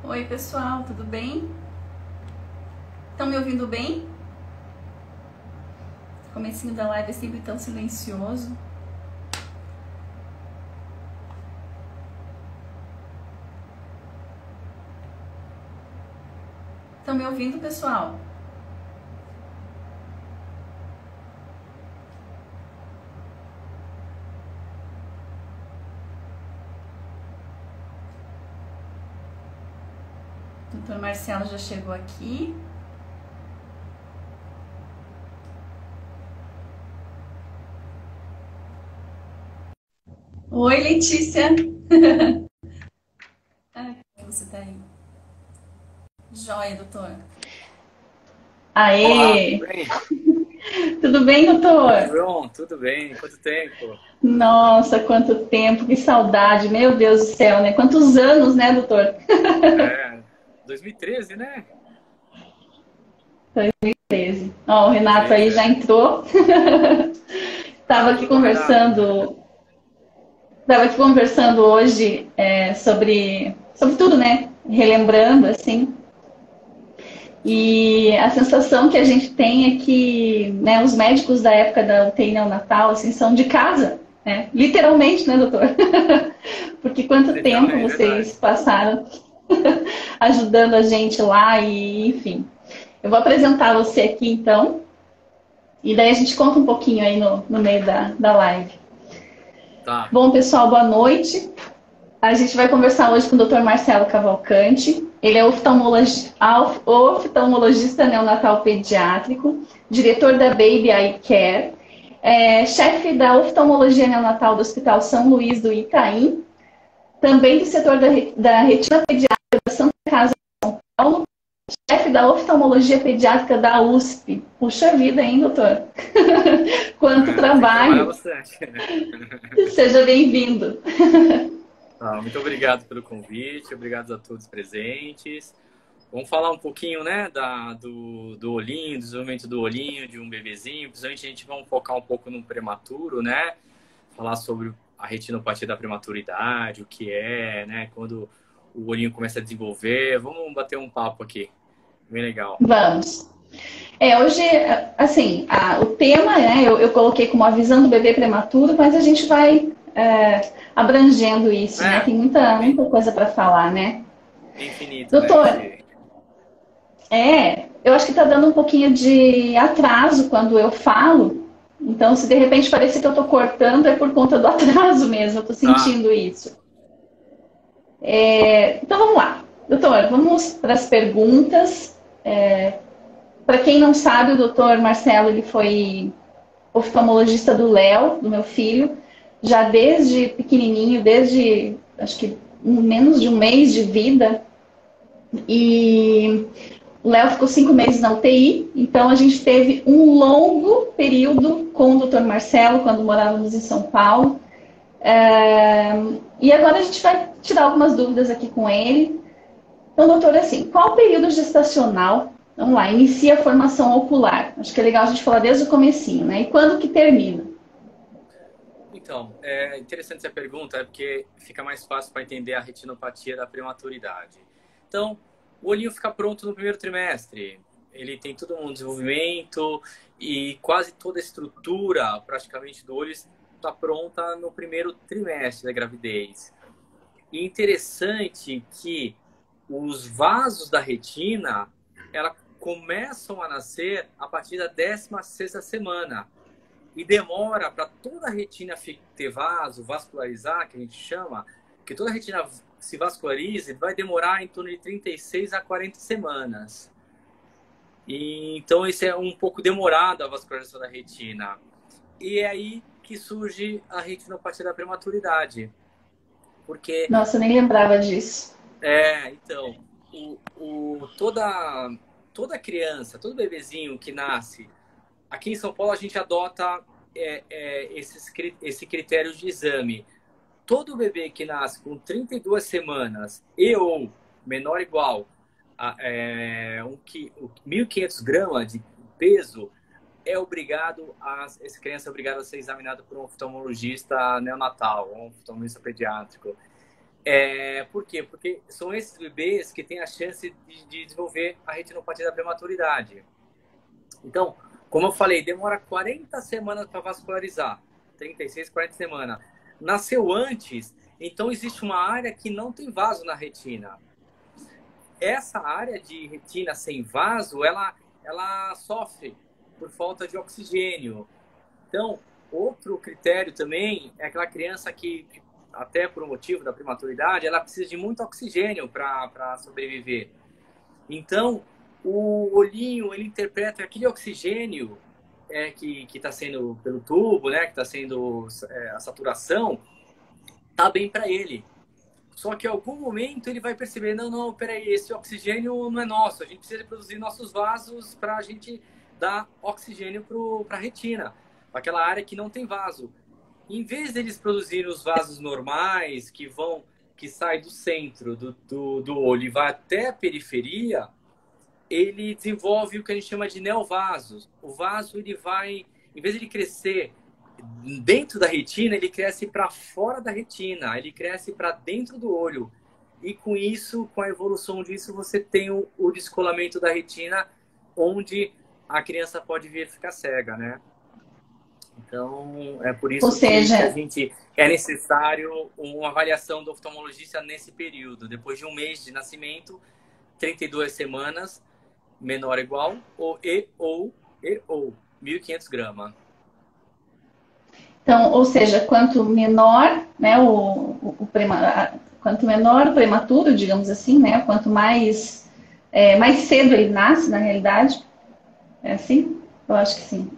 Oi, pessoal, tudo bem? Estão me ouvindo bem? O comecinho da live é sempre tão silencioso. Estão me ouvindo, pessoal? O doutor Marcelo já chegou aqui. Oi, Letícia. Como você tá aí? Joia, doutor. Olá, tudo Aê! bem? Tudo bem, Tudo doutor? bom? Tudo bem? Quanto tempo? Nossa, quanto tempo, que saudade, meu Deus do céu, né? Quantos anos, né, doutor? É, 2013, né? 13. Ó, o Renato 2013, aí já é. entrou. Ah, Tava aqui tudo bom, Renato? conversando Estava aqui conversando hoje sobre tudo, né? Relembrando, assim. E a sensação que a gente tem é que, né, os médicos da época da UTI neonatal, assim, são de casa, né? Literalmente, né, doutor? Porque quanto tempo Literalmente, é vocês verdade. passaram ajudando a gente lá e, enfim. Eu vou apresentar você aqui, então, e daí a gente conta um pouquinho aí no meio da live. Tá. Bom, pessoal, boa noite. A gente vai conversar hoje com o Dr. Marcelo Cavalcante. Ele é oftalmologista neonatal pediátrico, diretor da Baby Eye Care, chefe da oftalmologia neonatal do Hospital São Luís do Itaim, também do setor da retina pediátrica da Santa Casa de São Paulo, chefe da oftalmologia pediátrica da USP. Puxa vida, hein, doutor? Quanto É, tem que trabalhar trabalho! bastante. Seja bem-vindo. Ah, muito obrigado pelo convite, obrigado a todos presentes. Vamos falar um pouquinho, né, do olhinho, do desenvolvimento do olhinho de um bebezinho. Principalmente a gente vai focar um pouco no prematuro, né? Falar sobre a retinopatia da prematuridade, o que é, né? Quando o olhinho começa a desenvolver. Vamos bater um papo aqui. Bem legal. Vamos. Hoje, assim, o tema, né, eu coloquei como a visão do bebê prematuro, mas a gente vai abrangendo isso, né? É, Tem muita, é muita coisa para falar, né? infinito, né? Doutor, eu acho que está dando um pouquinho de atraso quando eu falo, então se de repente parecer que eu estou cortando, é por conta do atraso mesmo, eu estou Tá, sentindo isso. Então vamos lá. Doutor, vamos para as perguntas. Para quem não sabe, o doutor Marcelo ele foi oftalmologista do Léo, do meu filho, já desde pequenininho, desde acho que menos de um mês de vida. E o Léo ficou 5 meses na UTI, então a gente teve um longo período com o doutor Marcelo, quando morávamos em São Paulo. E agora a gente vai tirar algumas dúvidas aqui com ele. Então, doutor, assim, qual o período gestacional? Vamos lá, inicia a formação ocular. Acho que é legal a gente falar desde o comecinho, né? E quando que termina? então, é interessante essa pergunta, é porque fica mais fácil para entender a retinopatia da prematuridade. Então, o olhinho fica pronto no primeiro trimestre. Ele tem todo um desenvolvimento e quase toda a estrutura, praticamente, do olho está pronta no primeiro trimestre da gravidez. E interessante que os vasos da retina, ela começam a nascer a partir da 16ª semana. E demora para toda a retina ter vaso, vascularizar, que a gente chama, que toda a retina se vascularize, vai demorar em torno de 36 a 40 semanas. E, então, esse é um pouco demorado a vascularização da retina. E é aí que surge a retinopatia da prematuridade. Porque, Nossa, eu nem lembrava disso. então, toda criança, todo bebezinho que nasce, aqui em São Paulo a gente adota esse critério de exame. Todo bebê que nasce com 32 semanas e ou menor ou igual a 1.500 gramas de peso, essa criança é obrigada a ser examinada por um oftalmologista neonatal, um oftalmologista pediátrico. Por quê? Porque são esses bebês que têm a chance de desenvolver a retinopatia da prematuridade. Então, como eu falei, demora 40 semanas para vascularizar. 36, 40 semanas. Nasceu antes, então existe uma área que não tem vaso na retina. Essa área de retina sem vaso, ela sofre por falta de oxigênio. Então, outro critério também é aquela criança que até por um motivo da prematuridade, ela precisa de muito oxigênio para sobreviver. Então, o olhinho, ele interpreta aquele oxigênio que está sendo pelo tubo, né, que está sendo a saturação, tá bem para ele. Só que em algum momento ele vai perceber, não, peraí, esse oxigênio não é nosso, a gente precisa produzir nossos vasos para a gente dar oxigênio para a retina, para aquela área que não tem vaso. Em vez deles produzirem os vasos normais, que sai do centro do olho e vai até a periferia, ele desenvolve o que a gente chama de neovasos. O vaso, ele vai, em vez de ele crescer dentro da retina, ele cresce para fora da retina, ele cresce para dentro do olho. E com isso, com a evolução disso, você tem o descolamento da retina, onde a criança pode vir a ficar cega, né? Então, é por isso que é necessário uma avaliação do oftalmologista nesse período. Depois de um mês de nascimento, 32 semanas, menor ou igual, ou 1.500 gramas. Então, ou seja, quanto menor, né, quanto menor o prematuro, digamos assim, né, quanto mais, mais cedo ele nasce, na realidade, é assim? Eu acho que sim.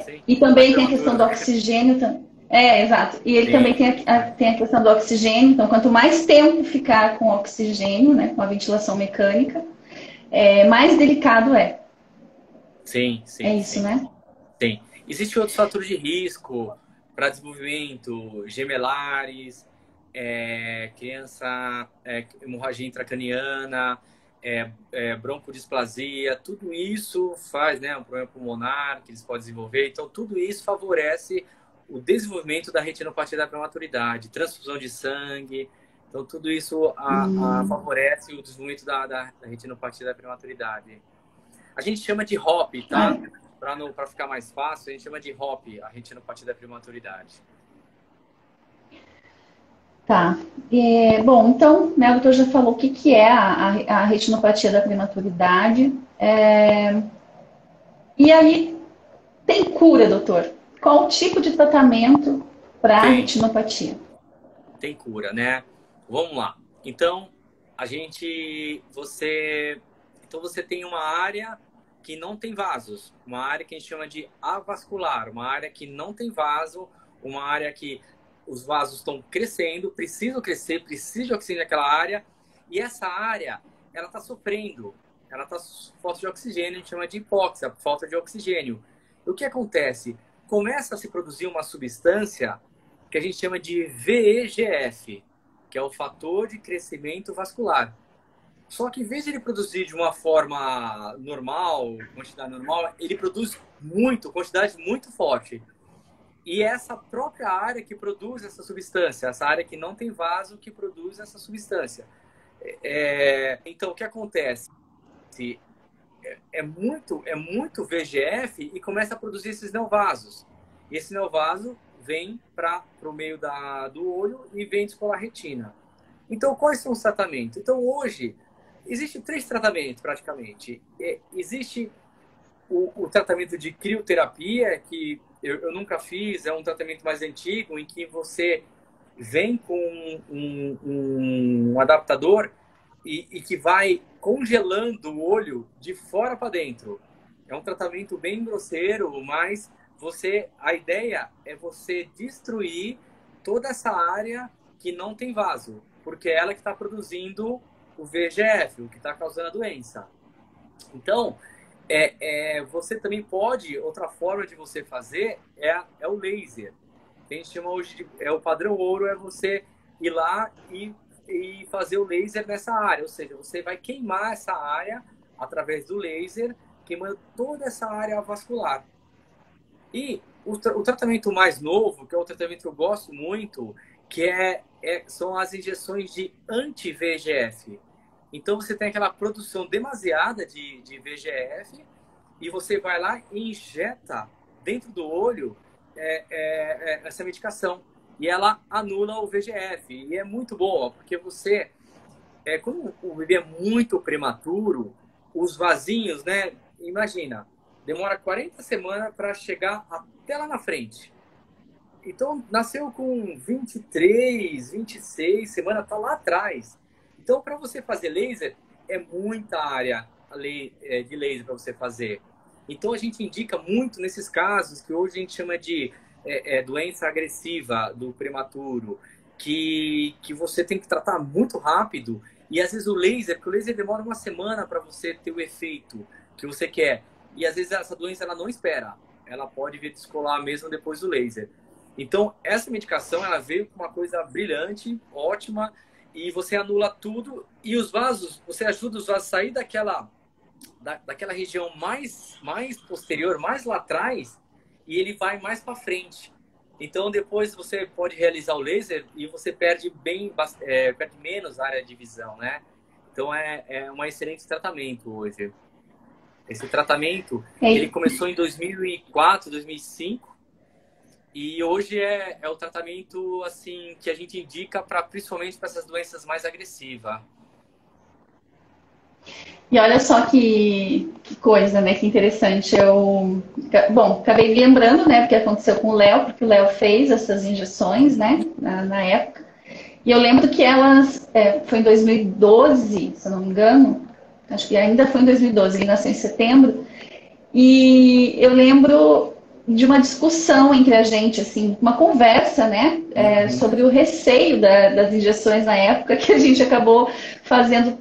Sim. E também tem a questão do oxigênio. Exato. E ele também tem a questão do oxigênio. Então, quanto mais tempo ficar com oxigênio, né, com a ventilação mecânica, mais delicado é. Sim. É isso, né? Sim. Existem outros fatores de risco para desenvolvimento, gemelares, criança, hemorragia intracraniana, broncodisplasia, tudo isso faz, né, um problema pulmonar que eles podem desenvolver. Então, tudo isso favorece o desenvolvimento da retinopatia da prematuridade, transfusão de sangue. Então, tudo isso favorece o desenvolvimento da retinopatia da prematuridade. A gente chama de HOP, tá? Para ficar mais fácil, a gente chama de HOP, a retinopatia da prematuridade. Tá. Bom, então, né, o doutor já falou o que é a retinopatia da prematuridade. E aí, tem cura, doutor? Qual o tipo de tratamento para a retinopatia? Tem cura, né? Vamos lá. Então, você tem uma área que não tem vasos, uma área que a gente chama de avascular, uma área que não tem vaso, uma área que os vasos estão crescendo, precisam crescer, precisa de oxigênio naquela área, e essa área, ela está sofrendo, ela está falta de oxigênio, a gente chama de hipóxia, falta de oxigênio. O que acontece? Começa a se produzir uma substância que a gente chama de VEGF, que é o fator de crescimento vascular. Só que em vez de ele produzir de uma forma normal, quantidade normal, ele produz quantidade muito forte. E essa própria área que produz essa substância, essa área que não tem vaso que produz essa substância. Então, o que acontece? É muito VEGF e começa a produzir esses neovasos. E esse neovaso vem para o meio do olho e vem descolar a retina. Então, quais são os tratamentos? Então, hoje, existem 3 tratamentos, praticamente. Existe o tratamento de crioterapia, que eu nunca fiz, é um tratamento mais antigo, em que você vem com um adaptador e que vai congelando o olho de fora para dentro. É um tratamento bem grosseiro, mas a ideia é você destruir toda essa área que não tem vaso, porque é ela que está produzindo o VEGF, o que está causando a doença. Então, você também pode, outra forma de você fazer é o laser. Que a gente chama hoje o padrão ouro, é você ir lá e fazer o laser nessa área. Ou seja, você vai queimar essa área através do laser, queimando toda essa área vascular. E o tratamento mais novo, que é o tratamento que eu gosto muito, que é são as injeções de anti-VEGF. Então, você tem aquela produção demasiada de VEGF e você vai lá e injeta dentro do olho essa medicação. E ela anula o VEGF. E é muito boa, porque você... quando o bebê é muito prematuro, os vasinhos, né? Imagina, demora 40 semanas para chegar até lá na frente. Então, nasceu com 23, 26 semanas, tá lá atrás. Então, para você fazer laser, é muita área de laser para você fazer. Então, a gente indica muito nesses casos que hoje a gente chama de doença agressiva do prematuro, que você tem que tratar muito rápido. E às vezes porque o laser demora uma semana para você ter o efeito que você quer. E às vezes essa doença ela não espera. Ela pode vir descolar mesmo depois do laser. Então, essa medicação ela veio com uma coisa brilhante, ótima, e você anula tudo. E os vasos, você ajuda os vasos a sair daquela região mais posterior, mais lá atrás, e ele vai mais para frente. Então, depois você pode realizar o laser e você perde menos área de visão, né? Então, é um excelente tratamento hoje. Esse tratamento, ele começou em 2004, 2005, e hoje é o tratamento assim que a gente indica principalmente para essas doenças mais agressivas. E olha só que coisa, né? Que interessante. Bom, acabei me lembrando, né? Porque aconteceu com o Léo, porque o Léo fez essas injeções, né? Na época. E eu lembro que elas... foi em 2012, se eu não me engano. Acho que ainda foi em 2012. Ele nasceu em setembro. E eu lembro de uma discussão entre a gente, assim, uma conversa, né, sobre o receio das injeções na época, que a gente acabou fazendo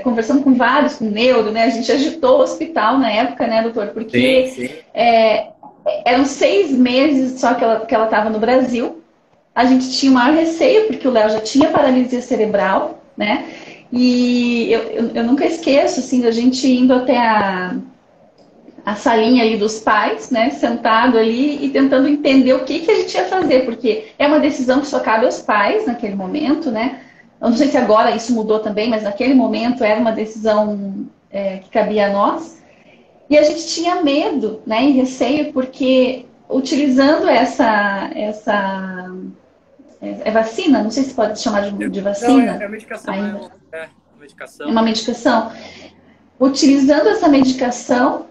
conversando com vários, com neuro, né, a gente agitou o hospital na época, né, doutor, porque sim. Eram 6 meses só que ela estava no Brasil, a gente tinha o maior receio, porque o Léo já tinha paralisia cerebral, né, e eu nunca esqueço, assim, da gente indo até a salinha ali dos pais, né, sentado ali e tentando entender o que a gente ia fazer, porque é uma decisão que só cabe aos pais naquele momento, né, eu não sei se agora isso mudou também, mas naquele momento era uma decisão que cabia a nós, e a gente tinha medo, né, e receio, porque utilizando essa vacina, não sei se pode chamar de vacina. Não, é medicação, ainda. Medicação. É uma medicação. Utilizando essa medicação,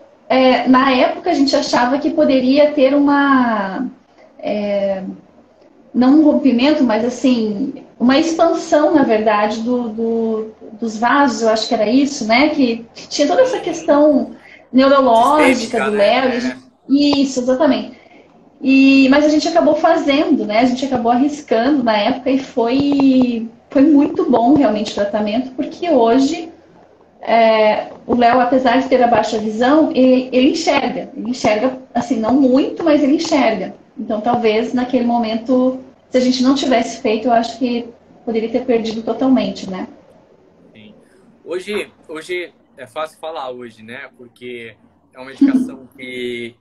na época a gente achava que poderia ter não um rompimento, mas assim, uma expansão, na verdade, dos vasos, eu acho que era isso, né? Que tinha toda essa questão neurológica sistêmica, do Léo. Né? Isso, exatamente. Mas a gente acabou fazendo, né? A gente acabou arriscando na época e foi muito bom realmente o tratamento, porque hoje o Léo, apesar de ter a baixa visão, ele enxerga, assim, não muito, mas ele enxerga. Então, talvez, naquele momento, se a gente não tivesse feito, eu acho que poderia ter perdido totalmente, né? Sim. Hoje é fácil falar hoje, né? Porque é uma medicação que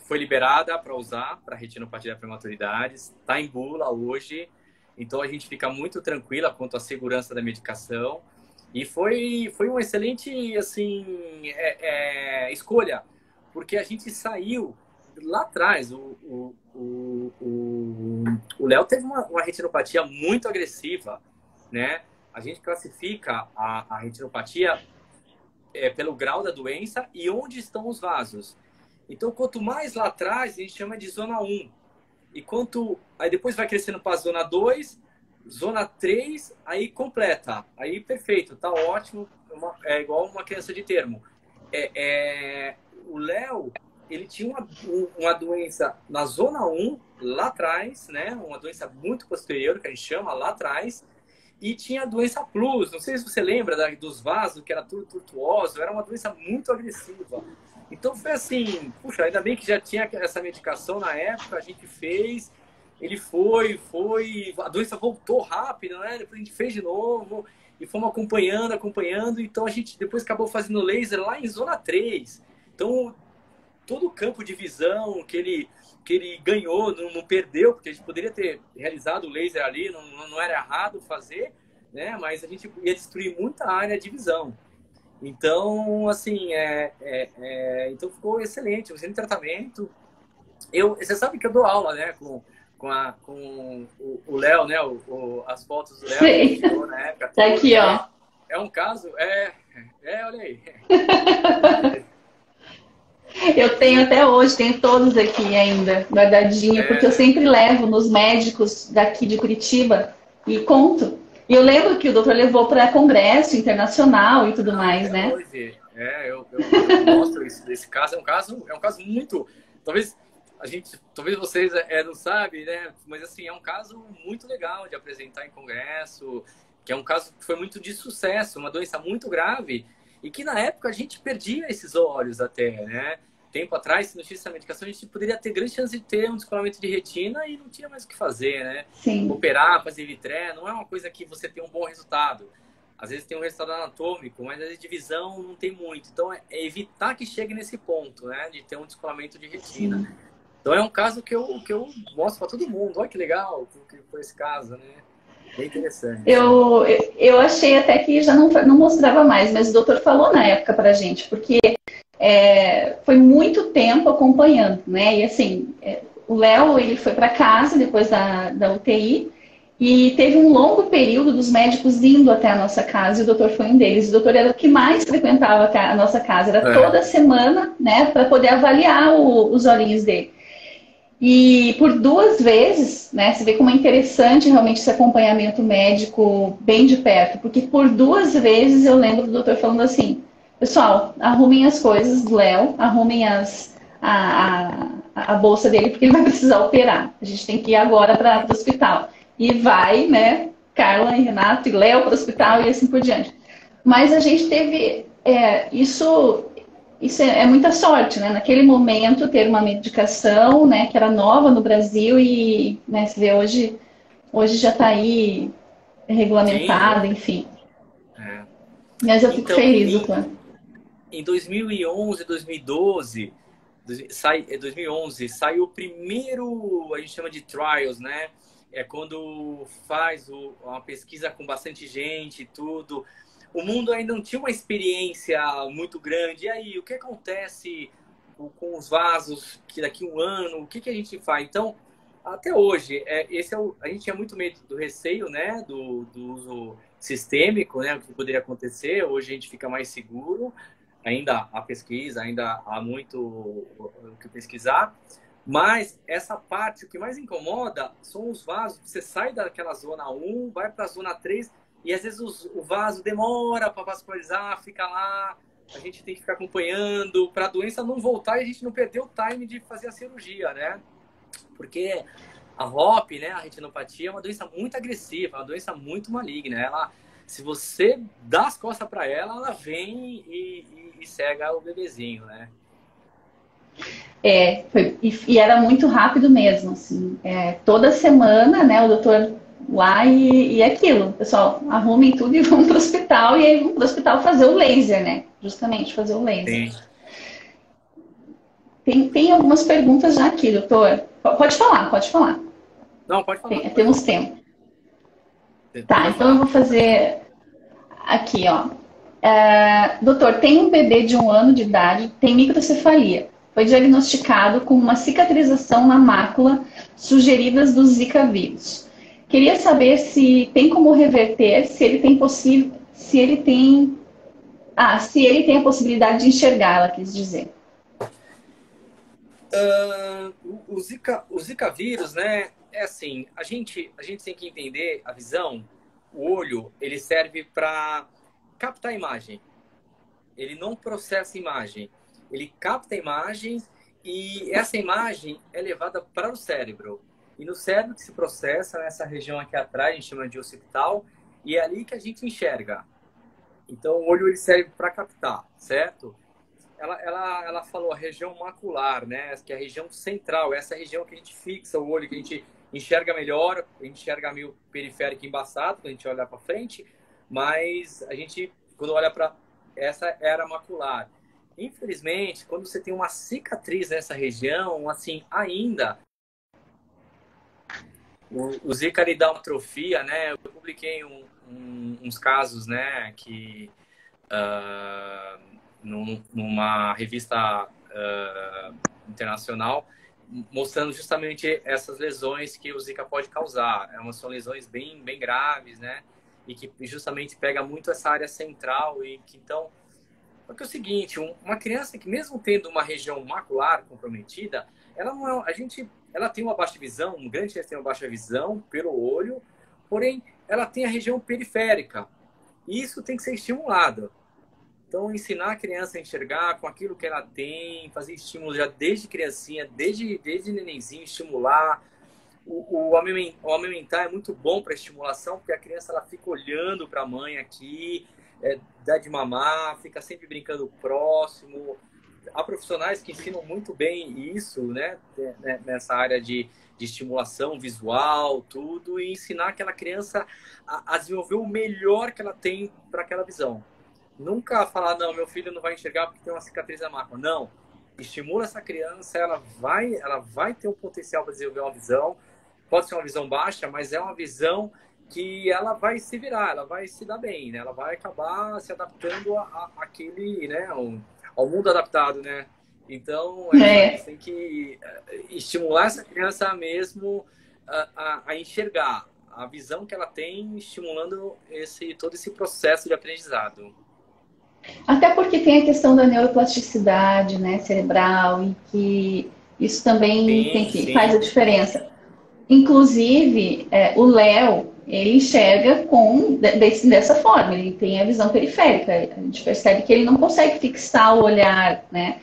foi liberada para usar para retinopatia da prematuridade, está em bula hoje, então a gente fica muito tranquila quanto à segurança da medicação. E foi uma excelente, assim, escolha, porque a gente saiu lá atrás. O Léo teve uma retinopatia muito agressiva, né? A gente classifica a retinopatia pelo grau da doença e onde estão os vasos. Então, quanto mais lá atrás, a gente chama de zona 1. E aí depois vai crescendo para a zona 2, zona 3, aí completa. Aí perfeito, tá ótimo. É igual uma criança de termo. O Léo, ele tinha uma doença na zona 1, lá atrás, né? Uma doença muito posterior, que a gente chama lá atrás. E tinha a doença plus. Não sei se você lembra dos vasos, que era tudo tortuoso. Era uma doença muito agressiva. Então foi assim, puxa, ainda bem que já tinha essa medicação na época, a gente fez, ele foi, a doença voltou rápido, né? Depois a gente fez de novo e fomos acompanhando, então a gente depois acabou fazendo laser lá em zona 3. Então todo o campo de visão que ele ganhou, não perdeu, porque a gente poderia ter realizado o laser ali, não era errado fazer, né? Mas a gente ia destruir muita área de visão. Então, assim, então ficou excelente, o tratamento. Você sabe que eu dou aula, né, com o Léo, né, as fotos do Léo que a gente Sim. tirou na época. Tá aqui, ó. É um caso, olha aí. Eu tenho até hoje, tenho todos aqui ainda, guardadinho, porque eu Né? sempre levo nos médicos daqui de Curitiba e conto. E eu lembro que o doutor levou para congresso internacional e tudo mais, Até né? hoje. Eu mostro isso desse caso. É um caso muito. Talvez vocês não sabem, né? Mas assim, é um caso muito legal de apresentar em congresso, que é um caso que foi muito de sucesso, uma doença muito grave, e que na época a gente perdia esses olhos até, né? Tempo atrás, se não tivesse essa medicação, a gente poderia ter grande chance de ter um descolamento de retina e não tinha mais o que fazer, né? Sim. Operar, fazer vitré, não é uma coisa que você tem um bom resultado. Às vezes tem um resultado anatômico, mas às vezes de visão não tem muito. Então, é evitar que chegue nesse ponto, né? De ter um descolamento de retina. Sim. Então, é um caso que eu mostro para todo mundo. Olha que legal que foi esse caso, né? Bem interessante. Eu achei até que já não mostrava mais, mas o doutor falou na época pra gente, porque foi muito tempo acompanhando, né? E assim, o Léo, ele foi para casa depois da UTI e teve um longo período dos médicos indo até a nossa casa e o doutor foi um deles. O doutor era o que mais frequentava a nossa casa, era É. toda semana, né, para poder avaliar os olhinhos dele. E por 2 vezes, né, você vê como é interessante realmente esse acompanhamento médico bem de perto, porque por 2 vezes eu lembro do doutor falando assim: pessoal, arrumem as coisas do Léo, arrumem a bolsa dele, porque ele vai precisar operar. A gente tem que ir agora para o hospital. E vai, né, Carla e Renato e Léo para o hospital e assim por diante. Mas a gente teve isso é muita sorte, né? Naquele momento ter uma medicação, né, que era nova no Brasil e, né, se vê hoje já está aí Sim. regulamentada, enfim. É. Mas eu fico Então, feliz, doutor. em 2011, 2012, 2011, saiu o primeiro, a gente chama de trials, né? É quando faz uma pesquisa com bastante gente e tudo. O mundo ainda não tinha uma experiência muito grande. E aí, o que acontece com os vasos que daqui a um ano? O que a gente faz? Então, até hoje, a gente tinha muito medo do receio, né? Do uso sistêmico, né? O que poderia acontecer. Hoje a gente fica mais seguro. Ainda há pesquisa, ainda há muito o que pesquisar. Mas essa parte, o que mais incomoda são os vasos. Você sai daquela zona 1, vai para a zona 3 e às vezes o vaso demora para vascularizar, fica lá. A gente tem que ficar acompanhando para a doença não voltar e a gente não perder o time de fazer a cirurgia, né? Porque a ROP, né, a retinopatia, é uma doença muito agressiva, é uma doença muito maligna. Se você dá as costas para ela, ela vem e cega o bebezinho, né? E era muito rápido mesmo, assim. Toda semana, né, o doutor lá e aquilo. Pessoal, arrumem tudo e vão para o hospital. E aí vão para o hospital fazer o laser, né? Justamente fazer o laser. Sim. Tem algumas perguntas já aqui, doutor. Pode falar, pode falar. Não, pode falar. Temos tempo. Tá, Pode então eu falar. vou fazer aqui, ó. Doutor, tem um bebê de 1 ano de idade, tem microcefalia. Foi diagnosticado com uma cicatrização na mácula sugeridas do Zika vírus. Queria saber se tem como reverter, se ele tem a possibilidade de enxergar, ela quis dizer. O Zika vírus, né? É assim, a gente tem que entender a visão. O olho, ele serve para captar a imagem. Ele não processa a imagem. Ele capta a imagem e essa imagem é levada para o cérebro. E no cérebro que se processa, nessa região aqui atrás, a gente chama de occipital, e é ali que a gente enxerga. Então, o olho ele serve para captar, certo? Ela falou a região macular, né? Que é a região central, essa região que a gente fixa o olho, que a gente enxerga melhor, a gente enxerga meio periférico embaçado, quando a gente olha para frente, mas a gente, quando olha para essa era macular. infelizmente, quando você tem uma cicatriz nessa região, assim, ainda, o Zika ele dá uma atrofia, né? Eu publiquei uns casos, né, que numa revista internacional, mostrando justamente essas lesões que o Zika pode causar. São lesões bem, bem graves, né? E que justamente pega muito essa área central e que então... Porque é o seguinte, uma criança que mesmo tendo uma região macular comprometida, ela não é, ela tem uma baixa visão, um grande chance tem uma baixa visão pelo olho, porém ela tem a região periférica. E isso tem que ser estimulado. Então, ensinar a criança a enxergar com aquilo que ela tem, fazer estímulo já desde criancinha, desde nenenzinho, estimular. O amamentar é muito bom para estimulação, porque a criança ela fica olhando para a mãe aqui, dá de mamar, fica sempre brincando próximo. Há profissionais que ensinam muito bem isso, né? Nessa área de estimulação visual, tudo, e ensinar aquela criança a desenvolver o melhor que ela tem para aquela visão. Nunca falar, não, meu filho não vai enxergar porque tem uma cicatriz na mácula. Não. Estimula essa criança, ela vai ter um potencial para desenvolver uma visão. Pode ser uma visão baixa, mas é uma visão que ela vai se virar, ela vai se dar bem, né? Ela vai acabar se adaptando àquele, né? Ao mundo adaptado, né? Então, a gente tem que estimular essa criança mesmo a enxergar a visão que ela tem, estimulando todo esse processo de aprendizado. Até porque tem a questão da neuroplasticidade, né, cerebral, e que isso também faz a diferença. Inclusive, o Léo, ele enxerga dessa forma, ele tem a visão periférica. A gente percebe que ele não consegue fixar o olhar, né?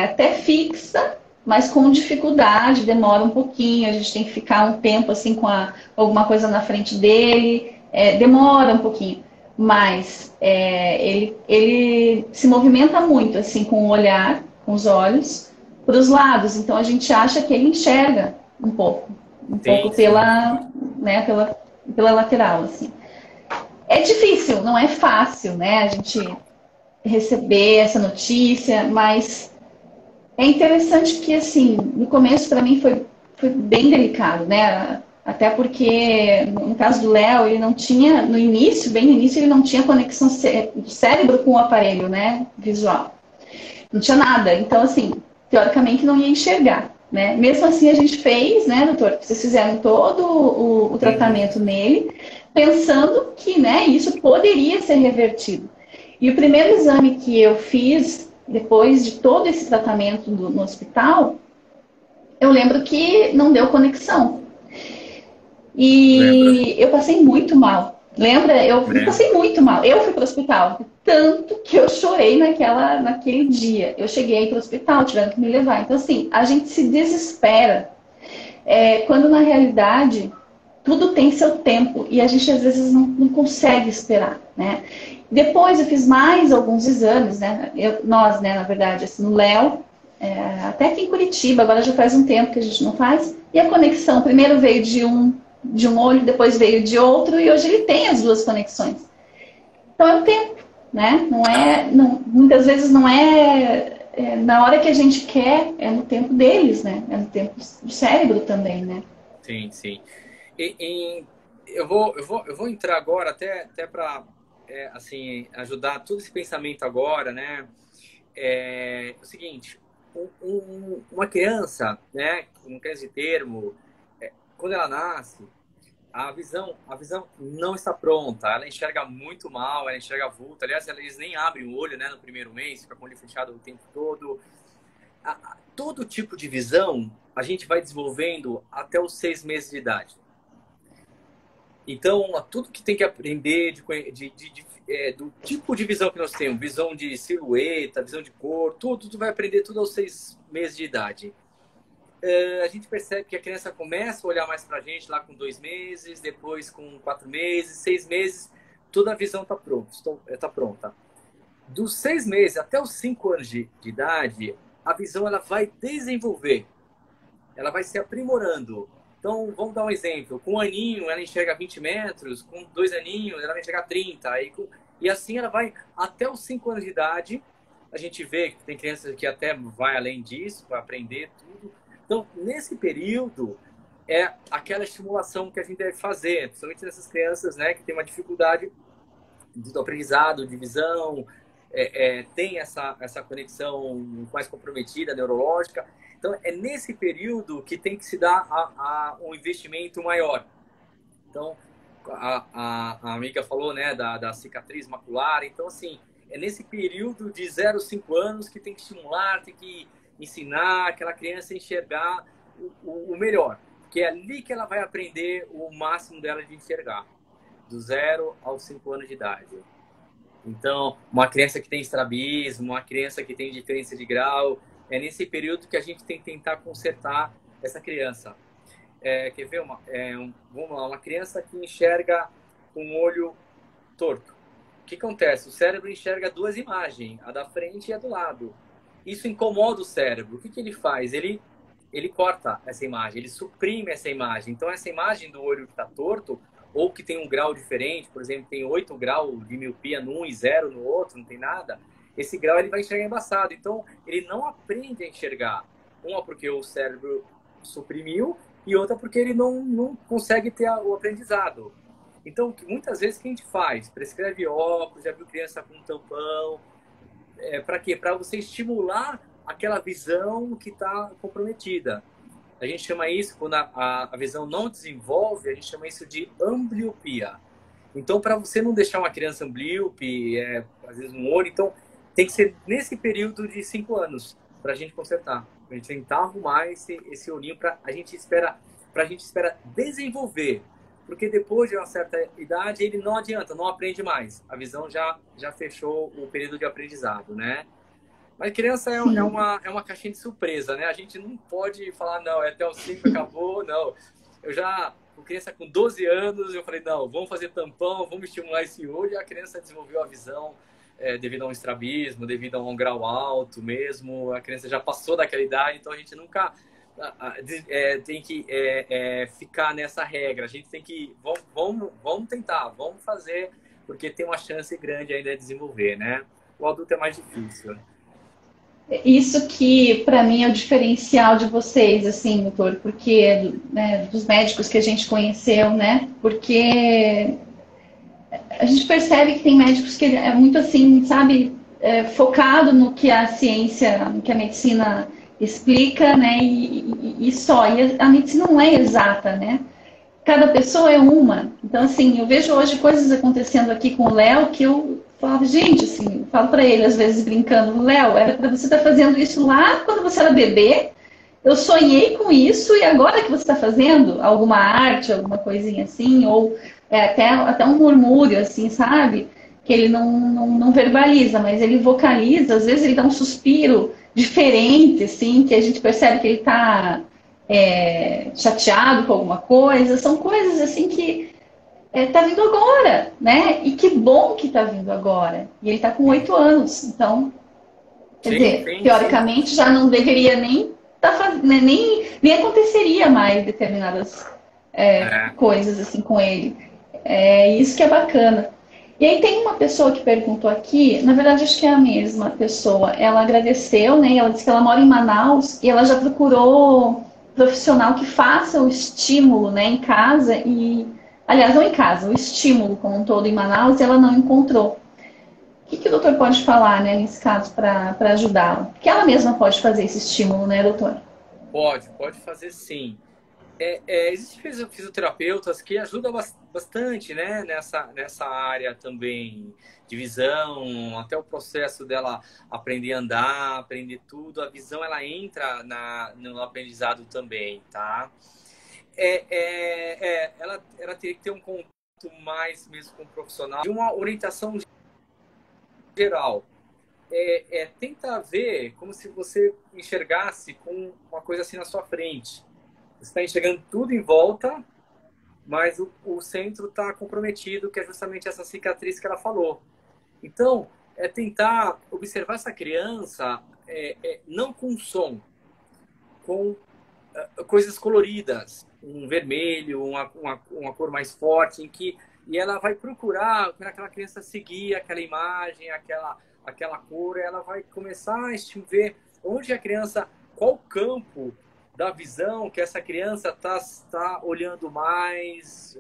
Até fixa, mas com dificuldade, demora um pouquinho, a gente tem que ficar um tempo assim com alguma coisa na frente dele, demora um pouquinho. Mas ele se movimenta muito assim com o olhar, com os olhos, para os lados. Então a gente acha que ele enxerga um pouco pela lateral, assim. É difícil, não é fácil, né? A gente receber essa notícia, mas é interessante que, assim, no começo para mim foi bem delicado, né? Até porque, no caso do Léo, ele não tinha, bem no início, ele não tinha conexão do cérebro com o aparelho, né, visual. Não tinha nada. Então, assim, teoricamente não ia enxergar, né? Mesmo assim, a gente fez, né, doutor? Vocês fizeram todo o tratamento nele, pensando que, né, isso poderia ser revertido. E o primeiro exame que eu fiz, depois de todo esse tratamento no hospital, eu lembro que não deu conexão. E eu passei muito mal. Lembra? Eu passei muito mal. Eu fui para o hospital. Tanto que eu chorei naquele dia. Eu cheguei para o hospital, tiveram que me levar. Então, assim, a gente se desespera. Quando, na realidade, tudo tem seu tempo. E a gente, às vezes, não consegue esperar, né? Depois, eu fiz mais alguns exames, né? Nós, né, na verdade, assim, no Léo, até aqui em Curitiba, agora já faz um tempo que a gente não faz. E a conexão, primeiro veio de um olho, depois veio de outro, e hoje ele tem as duas conexões. Então é o tempo, né? Muitas vezes não na hora que a gente quer, é no tempo deles, né? É no tempo do cérebro também, né? Sim, sim. Eu vou entrar agora até para assim, ajudar todo esse pensamento agora, né? É o seguinte, uma criança, né? Não quer dizer termo, quando ela nasce, a visão não está pronta, ela enxerga muito mal, ela enxerga vulto. Aliás, eles nem abrem o olho, né, no primeiro mês, fica com o olho fechado o tempo todo. Todo tipo de visão a gente vai desenvolvendo até os 6 meses de idade. Então, tudo que tem que aprender do tipo de visão que nós temos, visão de silhueta, visão de cor, tudo vai aprender tudo aos 6 meses de idade. A gente percebe que a criança começa a olhar mais para a gente lá com 2 meses, depois com 4 meses, 6 meses, toda a visão está pronta. Dos 6 meses até os 5 anos de idade, a visão ela vai desenvolver, ela vai se aprimorando. Então, vamos dar um exemplo. Com 1 aninho, ela enxerga 20 metros, com 2 aninhos, ela vai enxergar 30. E assim ela vai até os 5 anos de idade, A gente vê que tem crianças que até vai além disso, para aprender tudo. Então, nesse período, é aquela estimulação que a gente deve fazer, principalmente nessas crianças, né, que tem uma dificuldade do aprendizado, de visão, tem essa conexão mais comprometida, neurológica. Então, é nesse período que tem que se dar um investimento maior. Então, a amiga falou, né, da cicatriz macular. Então, assim, é nesse período de 0 a 5 anos que tem que estimular, tem que ensinar aquela criança a enxergar o melhor. Porque é ali que ela vai aprender o máximo dela de enxergar. Do 0 aos 5 anos de idade. Então, uma criança que tem estrabismo, uma criança que tem diferença de grau, é nesse período que a gente tem que tentar consertar essa criança. Quer ver? Vamos lá, uma criança que enxerga com o olho torto. O que acontece? O cérebro enxerga duas imagens, a da frente e a do lado. Isso incomoda o cérebro. O que ele faz? Ele corta essa imagem, ele suprime essa imagem. Então, essa imagem do olho que está torto, ou que tem um grau diferente, por exemplo, tem 8 graus de miopia num e 0 no outro, não tem nada, esse grau ele vai enxergar embaçado. Então, ele não aprende a enxergar. Uma porque o cérebro suprimiu e outra porque ele não consegue ter o aprendizado. Então, muitas vezes o que a gente faz? Prescreve óculos, já viu criança com tampão. Para quê? Para você estimular aquela visão que está comprometida. A gente chama isso, quando a visão não desenvolve, a gente chama isso de ambliopia. Então, para você não deixar uma criança amblíope, às vezes um olho, então tem que ser nesse período de 5 anos para a gente consertar. A gente tentar arrumar esse olhinho para a gente espera desenvolver. Porque depois de uma certa idade, ele não adianta, não aprende mais. A visão já fechou o período de aprendizado, né? Mas criança é uma caixinha de surpresa, né? A gente não pode falar, não, até os 5 acabou, não. Com criança com 12 anos, eu falei, não, vamos fazer tampão, vamos estimular esse olho. E a criança desenvolveu a visão devido a um estrabismo, devido a um grau alto mesmo. A criança já passou daquela idade, então a gente nunca tem que ficar nessa regra. A gente tem que, vamos tentar, vamos fazer, porque tem uma chance grande ainda de desenvolver, né? O adulto é mais difícil. Isso que, para mim, é o diferencial de vocês, assim, doutor, porque, né, dos médicos que a gente conheceu, né, porque a gente percebe que tem médicos que é muito assim, sabe, focado no que a ciência, no que a medicina explica, né, e só. E a medicina não é exata, né? Cada pessoa é uma. Então, assim, eu vejo hoje coisas acontecendo aqui com o Léo que eu falo, gente, assim, eu falo para ele às vezes brincando, Léo, era para você estar fazendo isso lá quando você era bebê. Eu sonhei com isso e agora que você está fazendo alguma arte, alguma coisinha assim, ou até um murmúrio, assim, sabe? Que ele não verbaliza, mas ele vocaliza, às vezes ele dá um suspiro diferente, assim, que a gente percebe que ele está chateado com alguma coisa. São coisas assim que tá vindo agora, né? E que bom que tá vindo agora. E ele tá com 8 anos, então, quer dizer, teoricamente já não deveria nem nem aconteceria mais determinadas coisas assim com ele. Isso que é bacana. E aí tem uma pessoa que perguntou aqui, na verdade acho que é a mesma pessoa, ela agradeceu, né? Ela disse que ela mora em Manaus e ela já procurou profissional que faça o estímulo, né, em casa e, aliás, não em casa, o estímulo como um todo em Manaus, e ela não encontrou. O que o doutor pode falar, né, nesse caso, para ajudá-la? Porque ela mesma pode fazer esse estímulo, né, doutor? Pode fazer sim. Existem fisioterapeutas que ajudam bastante, né, nessa área também de visão, até o processo dela aprender a andar, aprender tudo. A visão, ela entra no aprendizado também, tá? Ela teria que ter um contato mais mesmo com o profissional, de uma orientação geral. Tenta ver como se você enxergasse com uma coisa assim na sua frente. Você está enxergando tudo em volta, mas o centro está comprometido, que é justamente essa cicatriz que ela falou. Então, é tentar observar essa criança não com som, com coisas coloridas, um vermelho, uma cor mais forte, e ela vai procurar para aquela criança seguir aquela imagem, aquela cor, ela vai começar a ver onde a criança, qual campo da visão que essa criança tá olhando mais,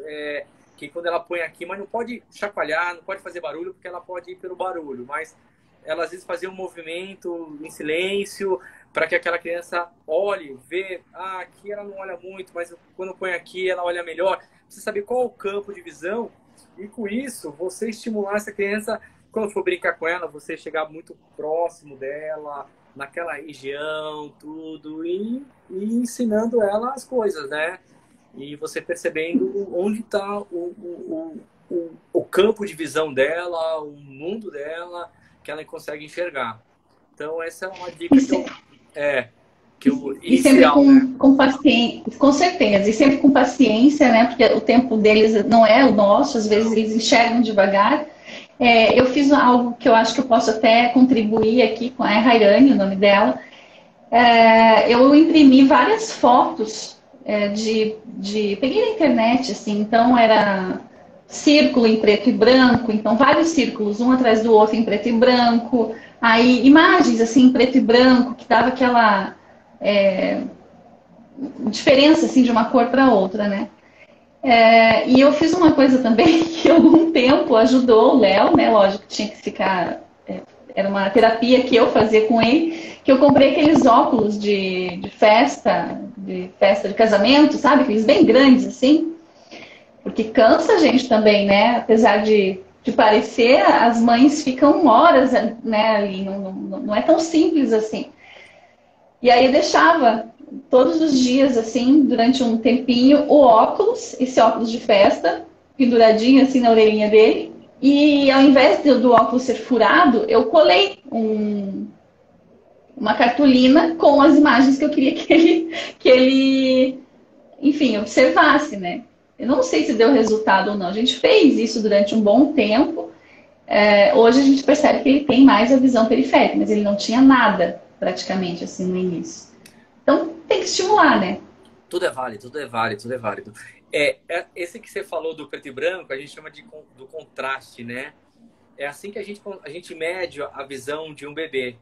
que quando ela põe aqui, mas não pode chacoalhar, não pode fazer barulho, porque ela pode ir pelo barulho, mas ela às vezes fazia um movimento em silêncio para que aquela criança olhe, vê, aqui ela não olha muito, mas quando põe aqui ela olha melhor. Você saber qual é o campo de visão e com isso você estimular essa criança, quando for brincar com ela, você chegar muito próximo dela, naquela região, tudo, e ensinando ela as coisas, né? E você percebendo onde está o campo de visão dela, o mundo dela, que ela consegue enxergar. Então, essa é uma dica e sempre inicial, né? com paciência, com certeza, e sempre com paciência, né? Porque o tempo deles não é o nosso, às vezes eles enxergam devagar. Eu fiz algo que eu acho que eu posso até contribuir aqui com a Rairane, o nome dela. Eu imprimi várias fotos peguei na internet, assim, então era círculo em preto e branco, então vários círculos, um atrás do outro em preto e branco, aí imagens assim em preto e branco, que dava aquela diferença assim de uma cor para outra, né? E eu fiz uma coisa também que algum tempo ajudou o Léo, né? Lógico que tinha que ficar. Era uma terapia que eu fazia com ele, que eu comprei aqueles óculos de festa de casamento, sabe? Aqueles bem grandes, assim. Porque cansa a gente também, né? Apesar de parecer, as mães ficam horas, né, ali. Não é tão simples assim. E aí eu deixava todos os dias, assim, durante um tempinho, o óculos, esse óculos de festa, penduradinho assim na orelhinha dele. E ao invés do óculos ser furado, eu colei uma cartolina com as imagens que eu queria que ele, enfim, observasse, né? Eu não sei se deu resultado ou não. A gente fez isso durante um bom tempo. Hoje a gente percebe que ele tem mais a visão periférica, mas ele não tinha nada, praticamente, assim, no início. Então, tem que estimular, né? Tudo é válido, tudo é válido, tudo é válido. Esse que você falou do preto e branco, a gente chama do contraste, né? É assim que a gente mede a visão de um bebê.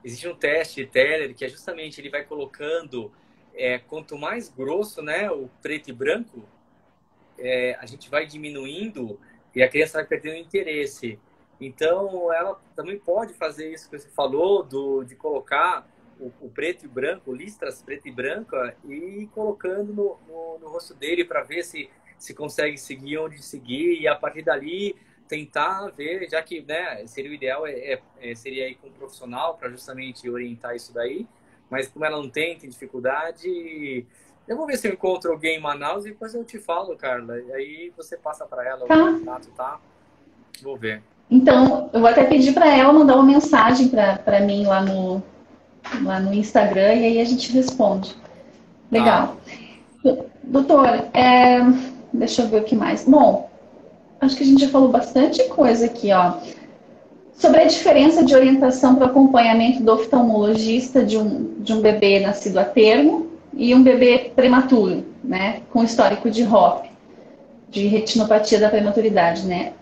Existe um teste de Teller que é justamente ele vai colocando, quanto mais grosso, né, o preto e branco, a gente vai diminuindo e a criança vai perdendo interesse. Então, ela também pode fazer isso que você falou, de colocar o preto e branco, listras preto e branca, e ir colocando no rosto dele para ver se consegue seguir onde seguir, e a partir dali tentar ver, já que, né, seria o ideal seria ir com um profissional para justamente orientar isso daí, mas como ela não tem dificuldade, eu vou ver se eu encontro alguém em Manaus e depois eu te falo, Carla, e aí você passa para ela o Tá. contato, tá? Vou ver. Então, eu vou até pedir para ela mandar uma mensagem para mim lá no Instagram e aí a gente responde. Tá. Legal. Doutor, deixa eu ver o que mais. Bom, acho que a gente já falou bastante coisa aqui, ó. Sobre a diferença de orientação para o acompanhamento do oftalmologista de um bebê nascido a termo e um bebê prematuro, né? Com histórico de ROP, de retinopatia da prematuridade, né?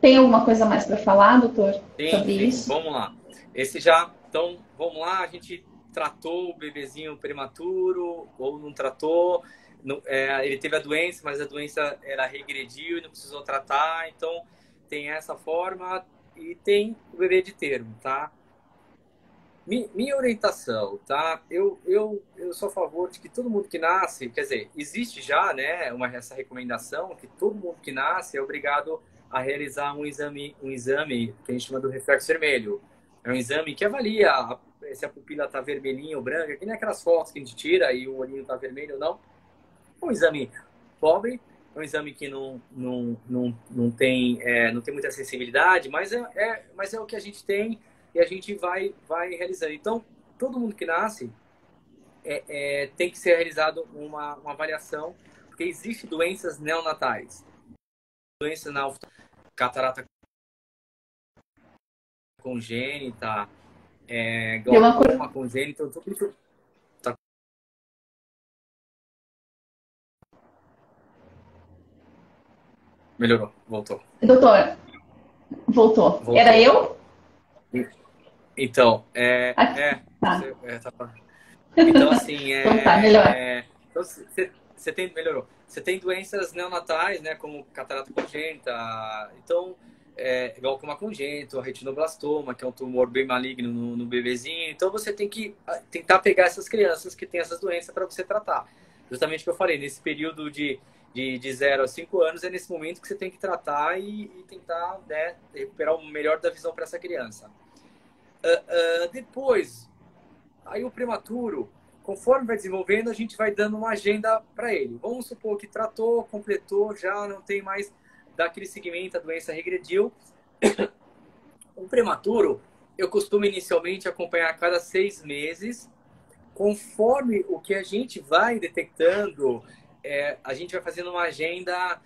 Tem alguma coisa mais para falar, doutor, Sim, sobre sim. isso? Vamos lá. Então, vamos lá. A gente tratou o bebezinho prematuro ou não tratou. Ele teve a doença, mas a doença era regrediu e não precisou tratar. Então, tem essa forma e tem o bebê de termo, tá? Minha orientação, tá? Eu sou a favor de que todo mundo que nasce, quer dizer, existe já, né, essa recomendação que todo mundo que nasce é obrigado a realizar um exame que a gente chama do reflexo vermelho. É um exame que avalia se a pupila está vermelhinha ou branca, que nem aquelas fotos que a gente tira e o olhinho está vermelho ou não. É um exame pobre, é um exame que não tem muita sensibilidade, mas é o que a gente tem e a gente vai realizando. Então, todo mundo que nasce tem que ser realizado uma avaliação, porque existem doenças neonatais. Doenças na catarata congênita, Deu uma coisa. glaucoma congênito, tudo isso. Tá. Melhorou, voltou. Doutor, voltou. Era Voltou. eu? Então, Tá, então assim, então tá, melhor. então, melhorou. Você tem doenças neonatais, né, como catarata congênita, então, glaucoma congênito, retinoblastoma, que é um tumor bem maligno no bebezinho. Então, você tem que tentar pegar essas crianças que têm essas doenças para você tratar. Justamente o que eu falei, nesse período de 0 a 5 anos, é nesse momento que você tem que tratar e tentar, né, recuperar o melhor da visão para essa criança. Depois, aí o prematuro, conforme vai desenvolvendo, a gente vai dando uma agenda para ele. Vamos supor que tratou, completou, já não tem mais daquele segmento, a doença regrediu. O prematuro, eu costumo inicialmente acompanhar a cada 6 meses. Conforme o que a gente vai detectando, a gente vai fazendo uma agenda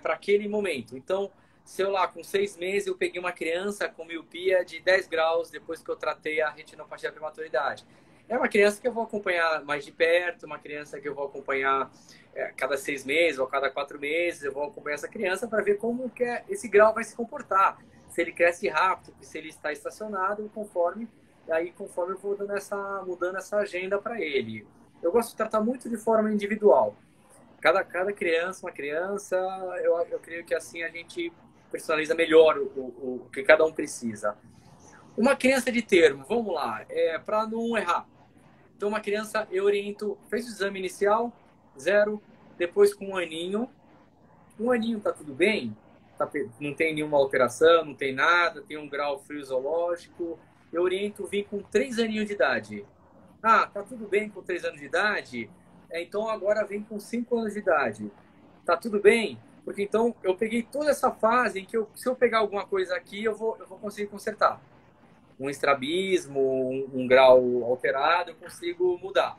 para aquele momento. Então, se eu lá com 6 meses eu peguei uma criança com miopia de 10 graus depois que eu tratei a retinopatia da prematuridade. É uma criança que eu vou acompanhar mais de perto, uma criança que eu vou acompanhar cada 6 meses ou cada 4 meses. Eu vou acompanhar essa criança para ver como que esse grau vai se comportar. Se ele cresce rápido, se ele está estacionado, conforme eu vou mudando essa agenda para ele. Eu gosto de tratar muito de forma individual. Cada criança, uma criança, eu creio que assim a gente personaliza melhor o que cada um precisa. Uma criança de termo, vamos lá, para não errar. Então, uma criança, eu oriento, fez o exame inicial, 0, depois com 1 aninho tá tudo bem, não tem nenhuma alteração, não tem nada, tem um grau fisiológico. Eu oriento vir com 3 aninhos de idade. Ah, tá tudo bem com 3 anos de idade? Então agora vem com 5 anos de idade. Tá tudo bem? Porque então eu peguei toda essa fase em que se eu pegar alguma coisa aqui, eu vou conseguir consertar. Um estrabismo, um grau alterado, eu consigo mudar.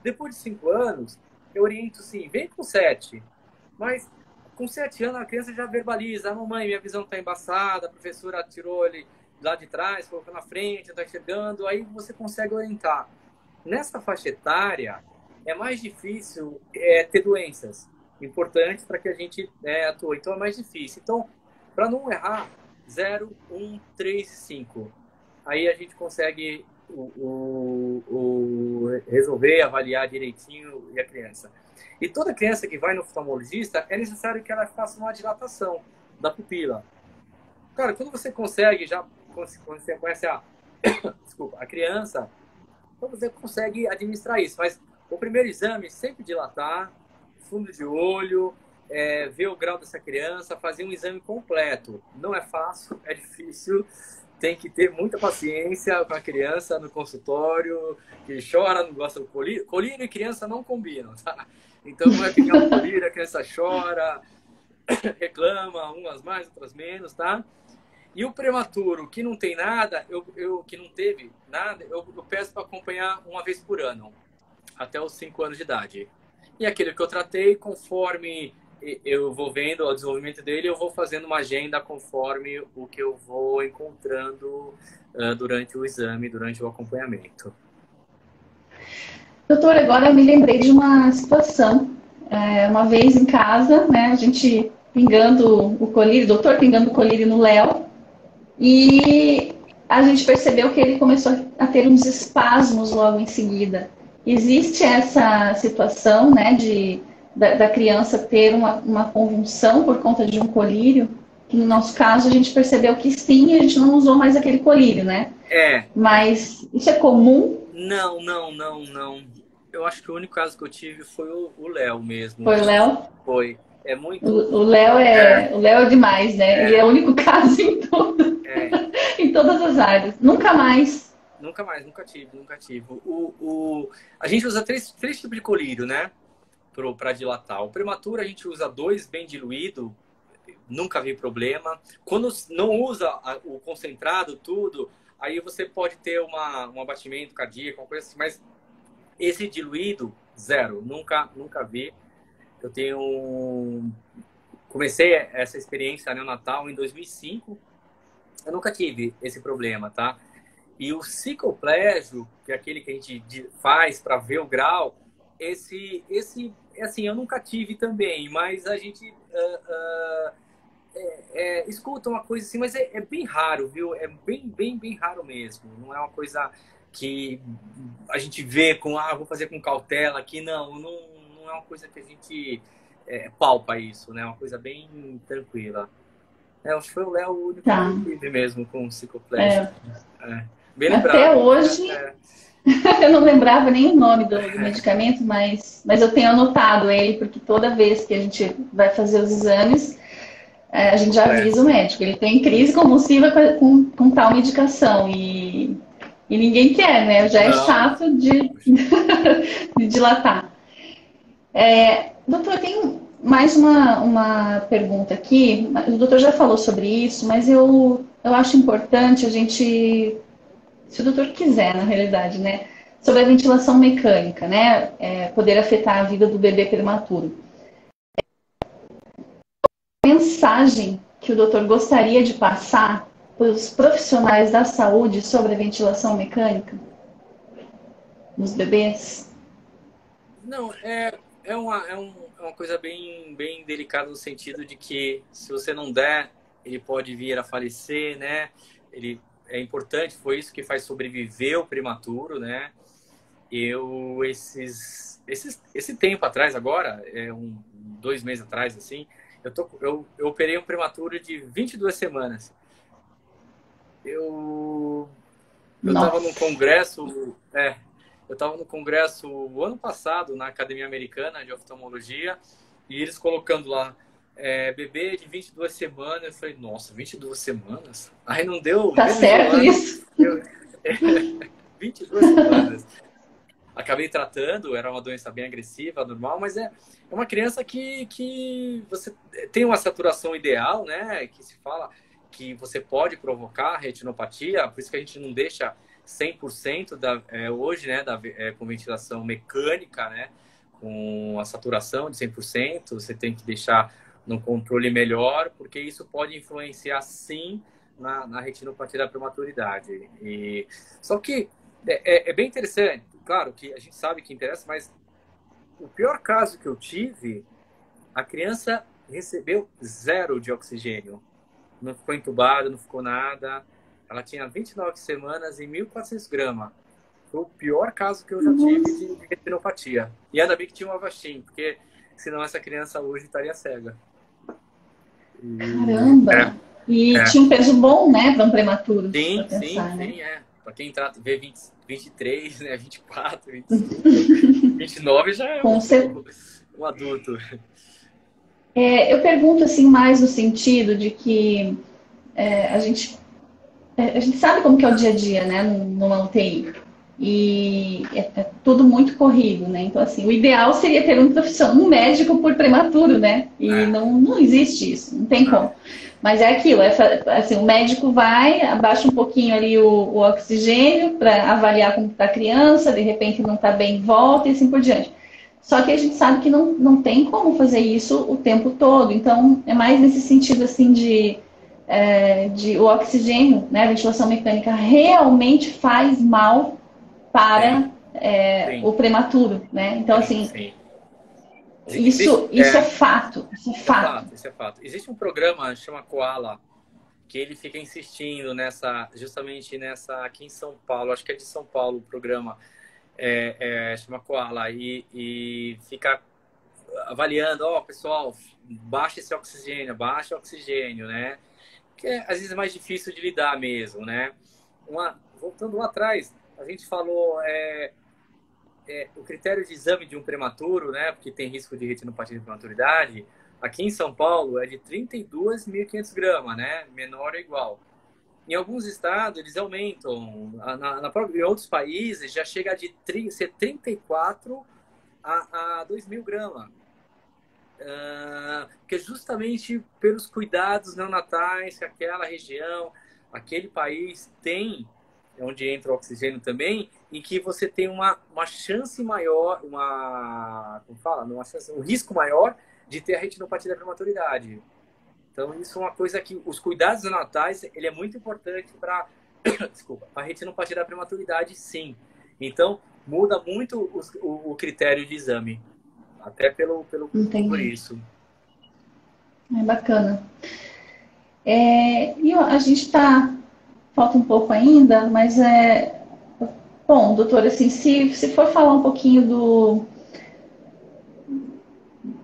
Depois de 5 anos, eu oriento sim, vem com 7. Mas com 7 anos a criança já verbaliza: ah, mamãe, minha visão está embaçada, a professora tirou ele lá de trás, colocou na frente, está enxergando, aí você consegue orientar. Nessa faixa etária, é mais difícil ter doenças importantes para que a gente atue. Então, é mais difícil. Então, para não errar, 0, 1, 3 e 5. Aí a gente consegue resolver, avaliar direitinho a criança. E toda criança que vai no oftalmologista, é necessário que ela faça uma dilatação da pupila. Cara, quando você consegue, quando você conhece desculpa, a criança, então você consegue administrar isso. Mas o primeiro exame, sempre dilatar, fundo de olho, ver o grau dessa criança, fazer um exame completo. Não é fácil, é difícil. Tem que ter muita paciência com a criança no consultório, que chora, não gosta do colírio. Colírio e criança não combinam, tá? Então, vai pegar um colírio, a criança chora, reclama, umas mais, outras menos, tá? E o prematuro, que não tem nada, que não teve nada, eu peço para acompanhar uma vez por ano, até os 5 anos de idade. E aquele que eu tratei, conforme eu vou vendo o desenvolvimento dele, eu vou fazendo uma agenda conforme o que eu vou encontrando durante o exame, durante o acompanhamento. Doutor, agora eu me lembrei de uma situação. Uma vez em casa, né, a gente pingando o colírio, o doutor pingando o colírio no Léo, e a gente percebeu que ele começou a ter uns espasmos logo em seguida. Existe essa situação, né, da criança ter uma convulsão por conta de um colírio, que no nosso caso a gente percebeu que sim, e a gente não usou mais aquele colírio, né? Mas isso é comum? Não. Eu acho que o único caso que eu tive foi o Léo mesmo. Foi o Léo? Foi. É muito... O Léo é demais, né? Ele é o único caso em em todas as áreas. Nunca mais. Nunca tive. A gente usa três tipos de colírio, né? Para dilatar. O prematuro a gente usa 2 bem diluído, nunca vi problema. Quando não usa o concentrado, tudo, aí você pode ter um abatimento cardíaco, uma coisa assim, mas esse diluído, 0, nunca vi. Comecei essa experiência neonatal em 2005, eu nunca tive esse problema, tá? E o cicloplégio, que é aquele que a gente faz para ver o grau, esse assim, eu nunca tive também, mas a gente escuta uma coisa assim, mas é bem raro, viu? É bem raro mesmo. Não é uma coisa que a gente vê com, vou fazer com cautela aqui. Não é uma coisa que a gente palpa isso, né? É uma coisa bem tranquila. Acho que foi o Léo o único que Tá. eu tive mesmo com cicloplegia. Bem Até lembrado. hoje, eu não lembrava nem o nome do medicamento, mas eu tenho anotado ele, porque toda vez que a gente vai fazer os exames, a gente já avisa o médico. Ele tem crise convulsiva com tal medicação e ninguém quer, né? Já é Não. chato de dilatar. Doutor, tem mais uma pergunta aqui. O doutor já falou sobre isso, mas eu acho importante a gente, se o doutor quiser, na realidade, né? Sobre a ventilação mecânica, né? Poder afetar a vida do bebê prematuro. A mensagem que o doutor gostaria de passar para os profissionais da saúde sobre a ventilação mecânica nos bebês? Não, é uma coisa bem delicada no sentido de que se você não der, ele pode vir a falecer, né? Ele é importante, foi isso que faz sobreviver o prematuro, né? Esse tempo atrás agora, 2 meses atrás, assim, eu operei um prematuro de 22 semanas. Eu estava num Nossa, congresso, eu estava no congresso o ano passado na Academia Americana de Oftalmologia e eles colocando lá bebê de 22 semanas. Eu falei, nossa, 22 semanas? Aí não deu tá menos de um certo ano. isso? 22 semanas. Acabei tratando, era uma doença bem agressiva, normal, mas é uma criança que você tem uma saturação ideal, né? Que se fala que você pode provocar retinopatia, por isso que a gente não deixa 100% hoje, né, com ventilação mecânica, né? Com a saturação de 100%, você tem que deixar no controle melhor, porque isso pode influenciar, sim, na retinopatia da prematuridade. Só que é bem interessante. Claro que a gente sabe que interessa, mas o pior caso que eu tive, a criança recebeu 0 de oxigênio. Não ficou entubada, não ficou nada. Ela tinha 29 semanas e 1.400 gramas. Foi o pior caso que eu já tive de retinopatia. E ainda bem que tinha um Avastin, porque senão essa criança hoje estaria cega. Caramba! E É. tinha um peso bom, né, para um prematuro, para Sim, pensar, né? Para quem trata, vê 20, 23, né, 24, 25, 29 já é Com certeza. um adulto. Eu pergunto assim mais no sentido de que a gente sabe como que é o dia a dia, né, numa UTI. E é tudo muito corrido, né? Então, assim, o ideal seria ter um médico por prematuro, né? E não existe isso, não tem como. Mas é aquilo, assim, o médico vai, abaixa um pouquinho ali o oxigênio para avaliar como está a criança, de repente não está bem, volta e assim por diante. Só que a gente sabe que não tem como fazer isso o tempo todo. Então, é mais nesse sentido, assim, de o oxigênio, né, a ventilação mecânica realmente faz mal para Sim, o prematuro, né? Então, assim, sim. isso é fato, isso é fato. Isso é fato. Existe um programa chama Koala, que ele fica insistindo justamente nessa, aqui em São Paulo, acho que é de São Paulo o programa, chama Koala, e fica avaliando, pessoal, baixa o oxigênio, né? Que às vezes é mais difícil de lidar mesmo, né? Voltando lá atrás, a gente falou o critério de exame de um prematuro, né? Porque tem risco de retinopatia de prematuridade. Aqui em São Paulo é de 32.500 gramas, né? Menor ou igual. Em alguns estados eles aumentam. Em outros países já chega de ser 34 a 2.000 gramas. Que é justamente pelos cuidados neonatais que aquela região, aquele país tem, onde entra o oxigênio também, e que você tem uma chance maior, um risco maior de ter a retinopatia da prematuridade. Então, isso é uma coisa que os cuidados neonatais, ele é muito importante para desculpa, a retinopatia da prematuridade, sim. Então, muda muito o critério de exame. Até por Entendi. isso. É bacana. A gente falta um pouco ainda, mas bom, doutor, assim, se for falar um pouquinho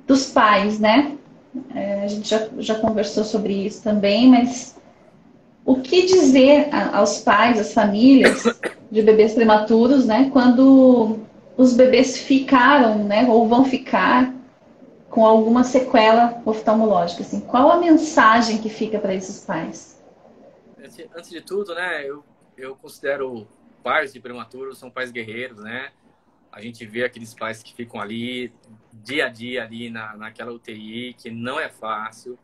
dos pais, né? A gente já conversou sobre isso também, mas o que dizer aos pais, às famílias de bebês prematuros, né? Quando os bebês ficaram, né? Ou vão ficar com alguma sequela oftalmológica, assim. Qual a mensagem que fica para esses pais? Antes de tudo, né, eu considero pais de prematuros são pais guerreiros, né? A gente vê aqueles pais que ficam ali dia a dia ali naquela UTI, que não é fácil.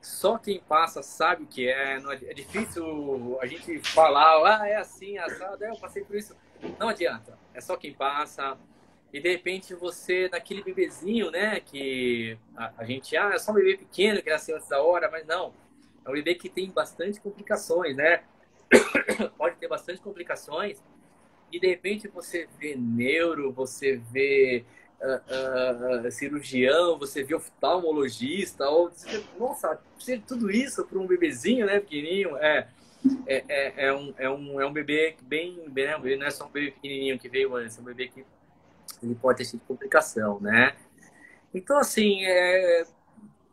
Só quem passa sabe o que é. Não é difícil a gente falar, é assim, assado, eu passei por isso. Não adianta. É só quem passa. E de repente você, naquele bebezinho, né, que a gente, é só um bebê pequeno que nasceu antes da hora, mas não. É um bebê que tem bastante complicações, né? Pode ter bastante complicações. E de repente você vê neuro, você vê cirurgião, você vê oftalmologista, ou nossa, precisa de tudo isso para um bebezinho, né, pequenininho. É um bebê bem, né, não é só um bebê pequenininho que veio antes, é um bebê que ele pode ter sido complicação, né? Então, assim,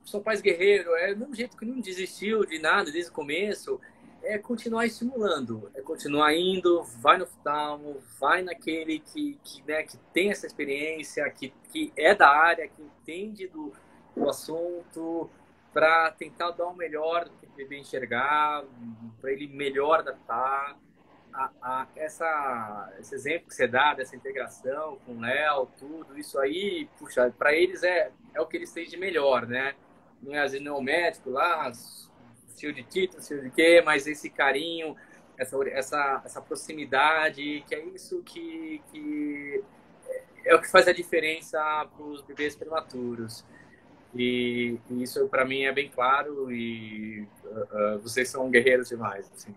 são pais guerreiros, é do mesmo jeito que não desistiu de nada desde o começo, é continuar estimulando, é continuar indo, vai no oftalmo, vai naquele né, que tem essa experiência, que é da área, que entende do assunto, para tentar dar o melhor do que o bebê enxergar, para ele melhor adaptar. Esse exemplo que você dá dessa integração com o Léo, tudo isso aí, puxa, para eles é o que eles têm de melhor, né? Não é, às vezes, não é o médico lá, cheio de título, cheio de quê, mas esse carinho, essa proximidade, que é isso que é o que faz a diferença para os bebês prematuros. E isso, para mim, é bem claro e vocês são guerreiros demais, assim.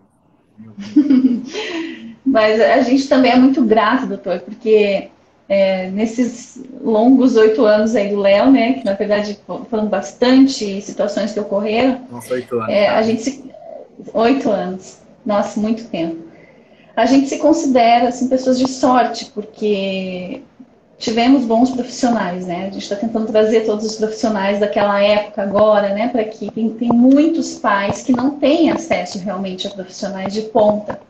Mas a gente também é muito grato, doutor, porque nesses longos 8 anos aí do Léo, né, que na verdade foram bastante situações que ocorreram, Nossa, 8 anos, a tá? gente 8 anos, nossa, muito tempo. A gente se considera assim pessoas de sorte, porque tivemos bons profissionais, né? A gente está tentando trazer todos os profissionais daquela época agora, né? Para que tem muitos pais que não têm acesso realmente a profissionais de ponta.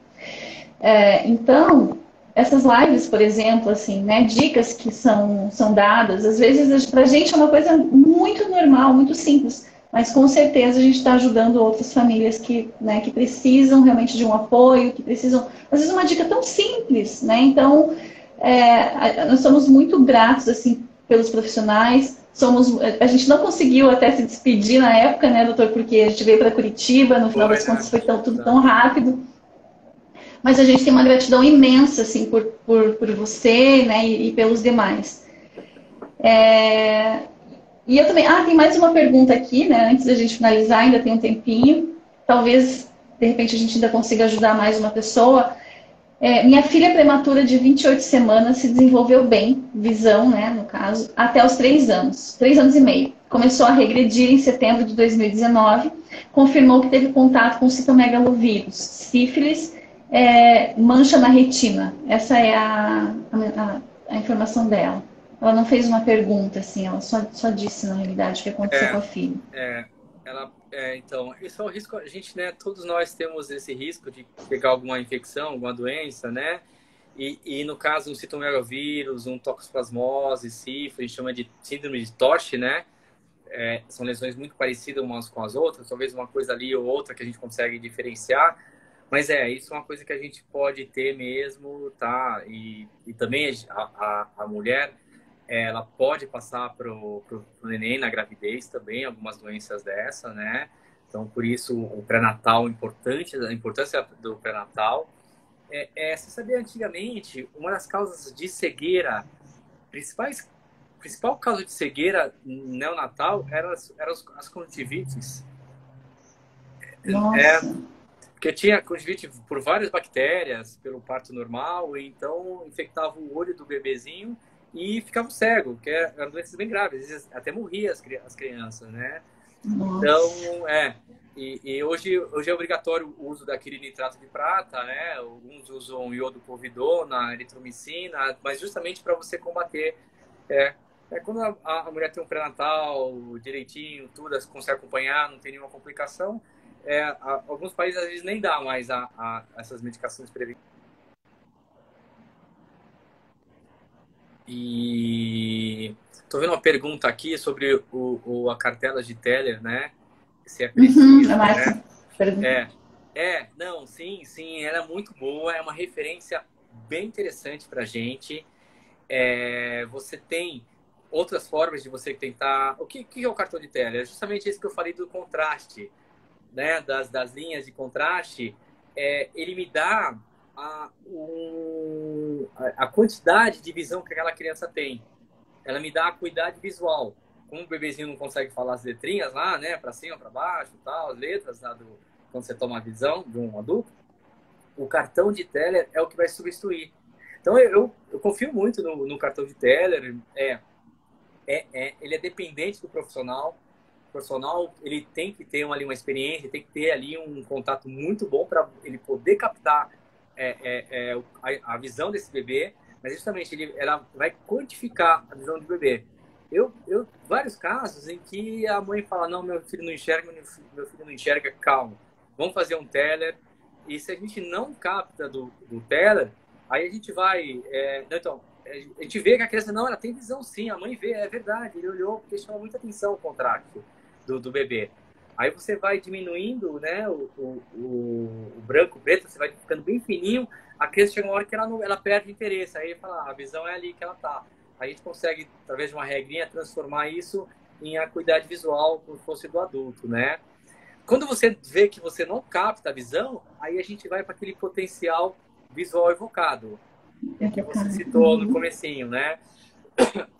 Então, essas lives, por exemplo, assim, né? Dicas que são dadas, às vezes para a gente é uma coisa muito normal, muito simples. Mas com certeza a gente está ajudando outras famílias né, que precisam realmente de um apoio, que precisam, às vezes, uma dica tão simples, né? Então, nós somos muito gratos assim pelos profissionais. A gente não conseguiu até se despedir na época, né, doutor? Porque a gente veio para Curitiba, no final das contas foi tudo tão rápido. Mas a gente tem uma gratidão imensa assim por você, né, e pelos demais. E eu também. Tem mais uma pergunta aqui, né? Antes da gente finalizar, ainda tem um tempinho. Talvez, de repente, a gente ainda consiga ajudar mais uma pessoa. Minha filha prematura de 28 semanas se desenvolveu bem, visão, né, no caso, até os 3 anos, 3 anos e meio. Começou a regredir em setembro de 2019, confirmou que teve contato com citomegalovírus, sífilis, mancha na retina. Essa é a informação dela. Ela não fez uma pergunta, assim, ela só disse, na realidade, o que aconteceu com a filha. Então, esse é o risco, a gente, né, todos nós temos esse risco de pegar alguma infecção, alguma doença, né, e no caso, um citomegalovírus, um toxoplasmose, sífilis, a gente chama de síndrome de Tosh, né, são lesões muito parecidas umas com as outras, talvez uma coisa ali ou outra que a gente consegue diferenciar, mas isso é uma coisa que a gente pode ter mesmo, tá, e também a mulher, ela pode passar pro neném na gravidez também, algumas doenças dessa, né? Então, por isso, o pré-natal, a importância do pré-natal. Você sabia, antigamente, uma das causas de cegueira, principal causa de cegueira neonatal eram as conjuntivites. Nossa. Porque tinha conjuntivite por várias bactérias, pelo parto normal, e então infectava o olho do bebezinho e ficava cego, que eram doenças bem graves, às vezes até morria as crianças, né? Nossa. Então, E hoje é obrigatório o uso daquele nitrato de prata, né? Alguns usam iodopovidona, eritromicina, mas justamente para você combater. Quando a mulher tem um pré-natal direitinho, tudo, você consegue acompanhar, não tem nenhuma complicação. Alguns países às vezes nem dá mais essas medicações preventivas. E tô vendo uma pergunta aqui sobre a cartela de Teller, né? Se é preciso, a né? Márcia. Não, sim, ela é muito boa, é uma referência bem interessante pra gente. Você tem outras formas de você tentar... O que é o cartão de Teller? É justamente isso que eu falei do contraste, né? Das linhas de contraste. Ele me dá a quantidade de visão que aquela criança tem. Ela me dá a acuidade visual. Como o bebezinho não consegue falar as letrinhas lá, né? Para cima, para baixo, tal, as letras lá quando você toma a visão de um adulto, o cartão de Teller é o que vai substituir. Então, eu confio muito no cartão de Teller. Ele é dependente do profissional. O profissional, ele tem que ter uma experiência, tem que ter ali um contato muito bom para ele poder captar a visão desse bebê, mas justamente ela vai quantificar a visão do bebê. Vários casos em que a mãe fala, não, meu filho não enxerga, meu filho não enxerga, calma, vamos fazer um Teller. E se a gente não capta do Teller, aí a gente vai... então, a gente vê que a criança, não, ela tem visão sim, a mãe vê, é verdade, ele olhou porque chama muita atenção o contraste do bebê. Aí você vai diminuindo, né, o branco, o preto, você vai ficando bem fininho, a criança chega uma hora que ela perde interesse, aí fala, a visão é ali que ela tá. Aí a gente consegue, através de uma regrinha, transformar isso em acuidade visual, como se fosse do adulto, né? Quando você vê que você não capta a visão, aí a gente vai para aquele potencial visual evocado, que você citou no comecinho, né?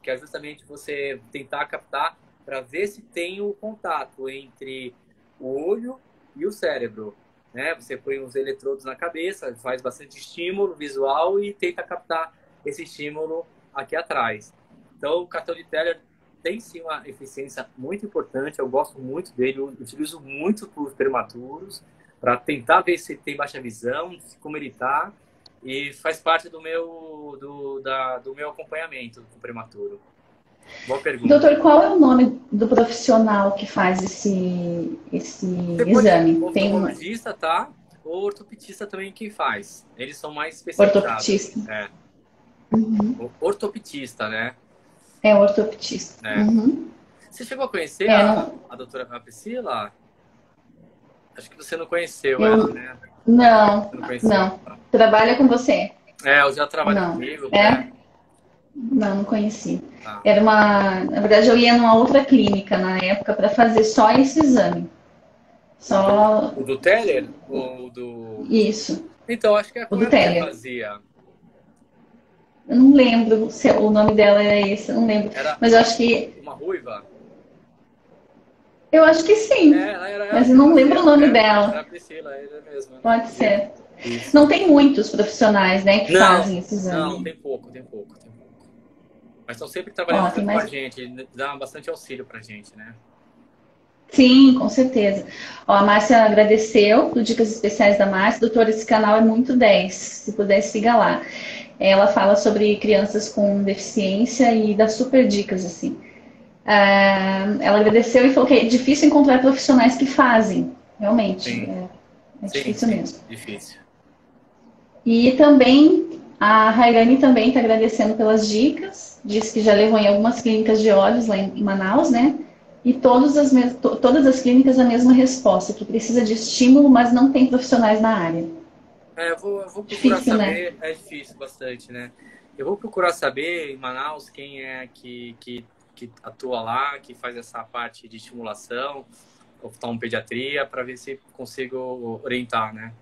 Que é justamente você tentar captar para ver se tem o contato entre o olho e o cérebro, né? Você põe uns eletrodos na cabeça, faz bastante estímulo visual e tenta captar esse estímulo aqui atrás. Então, o cartão de Teller tem sim uma eficiência muito importante, eu gosto muito dele, eu utilizo muito para os prematuros, para tentar ver se tem baixa visão, como ele está, e faz parte do meu acompanhamento com o prematuro. Boa pergunta. Doutor, qual é o nome do profissional que faz esse exame? Tem oftalmologista, tá? Ou ortopedista também quem faz. Eles são mais especializados. Ortopedista. Ortopedista, né? É ortopedista. Você chegou a conhecer a doutora Priscila? Acho que você não conheceu ela, né? Não. Trabalha com você? Eu já trabalho comigo. Não conheci. Na verdade, eu ia numa outra clínica na época para fazer só esse exame. O do Teller? Ou do... Isso. Então, acho que é o Teller. Que fazia. Eu não lembro se o nome dela era esse, eu não lembro. Mas eu acho que... Uma ruiva? Eu acho que sim. Mas eu não lembro o nome dela. Era a Priscila, era mesmo. Pode ser. Isso. Não tem muitos profissionais, né, que fazem esse exame. Não, tem pouco. Mas estão sempre trabalhando com a gente, dá bastante auxílio pra gente, né? Sim, com certeza. A Márcia agradeceu do Dicas Especiais da Márcia. Doutora, esse canal é muito 10. Se puder, siga lá. Ela fala sobre crianças com deficiência e dá super dicas, assim. Ela agradeceu e falou que é difícil encontrar profissionais que fazem. Realmente, é difícil mesmo. Difícil. E também, a Rairane também está agradecendo pelas dicas. Disse que já levou em algumas clínicas de olhos lá em Manaus, né? E todas as clínicas a mesma resposta, que precisa de estímulo, mas não tem profissionais na área. Eu vou procurar saber, né? É difícil bastante, né? Eu vou procurar saber em Manaus quem é que atua lá, que faz essa parte de estimulação, oftalmopediatria, para ver se consigo orientar, né?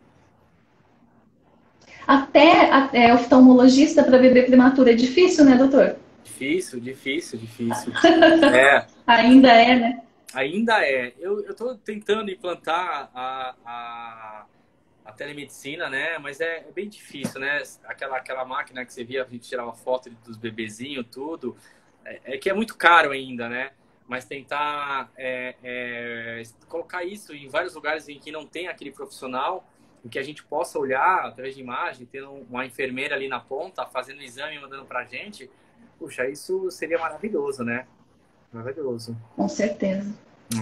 Até oftalmologista para bebê prematuro é difícil, né, doutor? Difícil. Ainda é, né? Ainda é. Eu estou tentando implantar a telemedicina, né? Mas é bem difícil, né? Aquela máquina que você via, a gente tirava foto dos bebezinhos, tudo. Que é muito caro ainda, né? mas tentar colocar isso em vários lugares em que não tem aquele profissional, em que a gente possa olhar através de imagem, tendo uma enfermeira ali na ponta, fazendo o exame e mandando pra gente. Puxa, isso seria maravilhoso, né? Maravilhoso. Com certeza.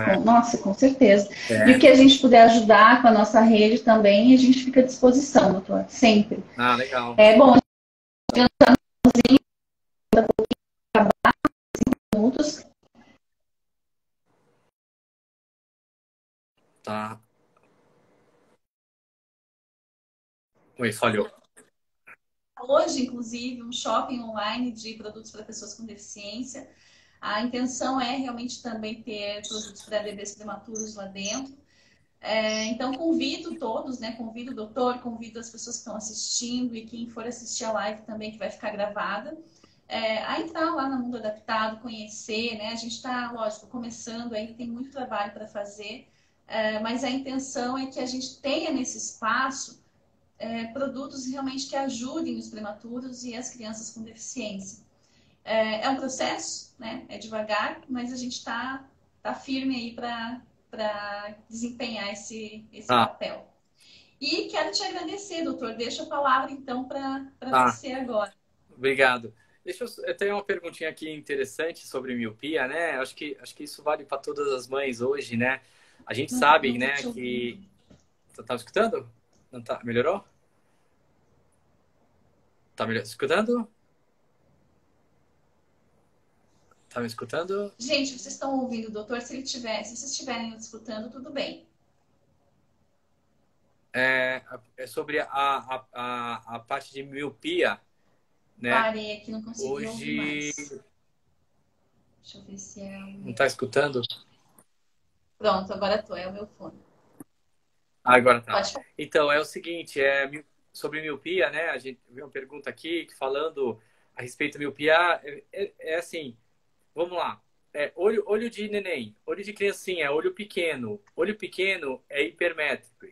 É. Nossa, com certeza. E o É. que a gente puder ajudar com a nossa rede também, a gente fica à disposição, doutor, sempre. Ah, legal. Bom, minutos. Tá. Oi, falhou. Hoje, inclusive, um shopping online de produtos para pessoas com deficiência. A intenção é realmente também ter produtos para bebês prematuros lá dentro. Então, convido todos, né? Convido o doutor, convido as pessoas que estão assistindo e quem for assistir a live também, que vai ficar gravada, a entrar lá no Mundo Adaptado, conhecer, né? A gente está, lógico, começando, ainda tem muito trabalho para fazer, mas a intenção é que a gente tenha nesse espaço produtos realmente que ajudem os prematuros e as crianças com deficiência. É um processo, né? É devagar, mas a gente está firme aí para desempenhar esse papel. E quero te agradecer, doutor. Deixo a palavra, então, para você agora. Obrigado. Eu tenho uma perguntinha aqui interessante sobre miopia, né? Acho que isso vale para todas as mães hoje, né? A gente sabe, né, que... Você tá me escutando? Não tá? Melhorou? Tá me escutando? Tá me escutando? Gente, vocês estão ouvindo o doutor? Se vocês estiverem escutando, tudo bem. É sobre a parte de miopia, né? Parei aqui, não consegui hoje... ouvir mais. Deixa eu ver se é... Não tá escutando? Pronto, agora tô. É o meu fone. Agora tá. Pode falar. Então, é o seguinte, sobre miopia, né? A gente viu uma pergunta aqui falando a respeito da miopia. É assim, vamos lá. Olho de neném, olho de criancinha, olho pequeno. Olho pequeno é hipermétrico,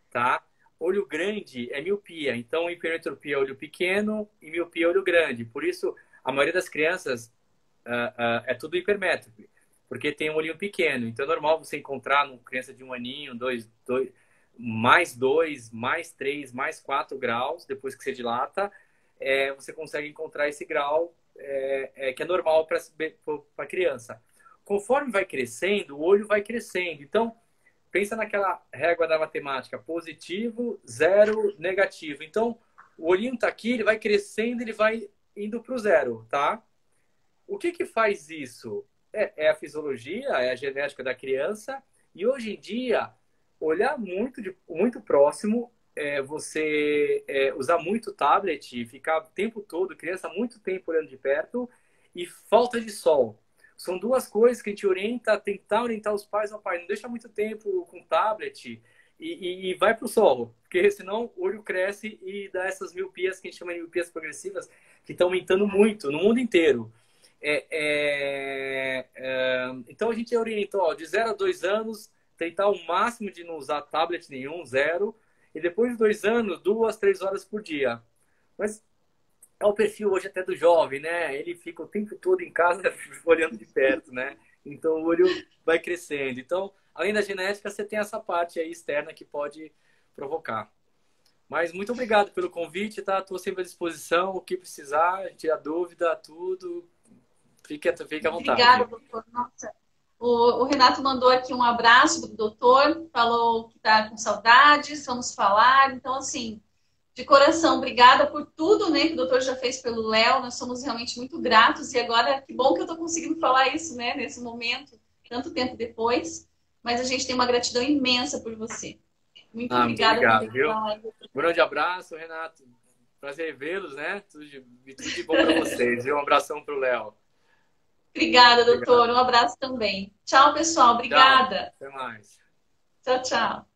tá? Olho grande é miopia. Então, hipermetropia é olho pequeno e miopia é olho grande. Por isso, a maioria das crianças é tudo hipermétrico, porque tem um olhinho pequeno. Então, é normal você encontrar numa criança de 1 aninho, mais 2, mais 3, mais 4 graus, depois que você dilata, você consegue encontrar esse grau que é normal para a criança. Conforme vai crescendo, o olho vai crescendo. Então, pensa naquela régua da matemática, positivo, zero, negativo. Então, o olhinho está aqui, ele vai crescendo, ele vai indo para o zero, tá? O que faz isso? É a fisiologia, é a genética da criança. E hoje em dia, olhar muito próximo, você usar muito tablet e ficar o tempo todo, criança muito tempo olhando de perto, e falta de sol. São duas coisas que a gente orienta, tentar orientar os pais. Não, pai, não deixa muito tempo com tablet e vai para o sol, porque senão o olho cresce e dá essas miopias que a gente chama de miopias progressivas, que estão aumentando muito no mundo inteiro. Então a gente orientou, de 0 a 2 anos, tentar o máximo de não usar tablet nenhum, 0. E depois de 2 anos, 2, 3 horas por dia. Mas é o perfil hoje até do jovem, né? Ele fica o tempo todo em casa olhando de perto, né? Então o olho vai crescendo. Então, além da genética, você tem essa parte aí externa que pode provocar. Mas muito obrigado pelo convite, tá? Estou sempre à disposição, o que precisar, tirar dúvida, tudo. Fique à vontade. Obrigada, doutor. Nossa. O Renato mandou aqui um abraço do doutor, falou que está com saudades, vamos falar. Então, assim, de coração, obrigada por tudo, né, que o doutor já fez pelo Léo. Nós somos realmente muito gratos. E agora, que bom que eu estou conseguindo falar isso, né, nesse momento, tanto tempo depois. Mas a gente tem uma gratidão imensa por você. Muito obrigada. Muito obrigado, viu? Um grande abraço, Renato. Prazer vê-los, né? Tudo de bom para vocês. E um abração para o Léo. Obrigada, doutor. Um abraço também. Tchau, pessoal. Obrigada. Tchau. Até mais. Tchau, tchau.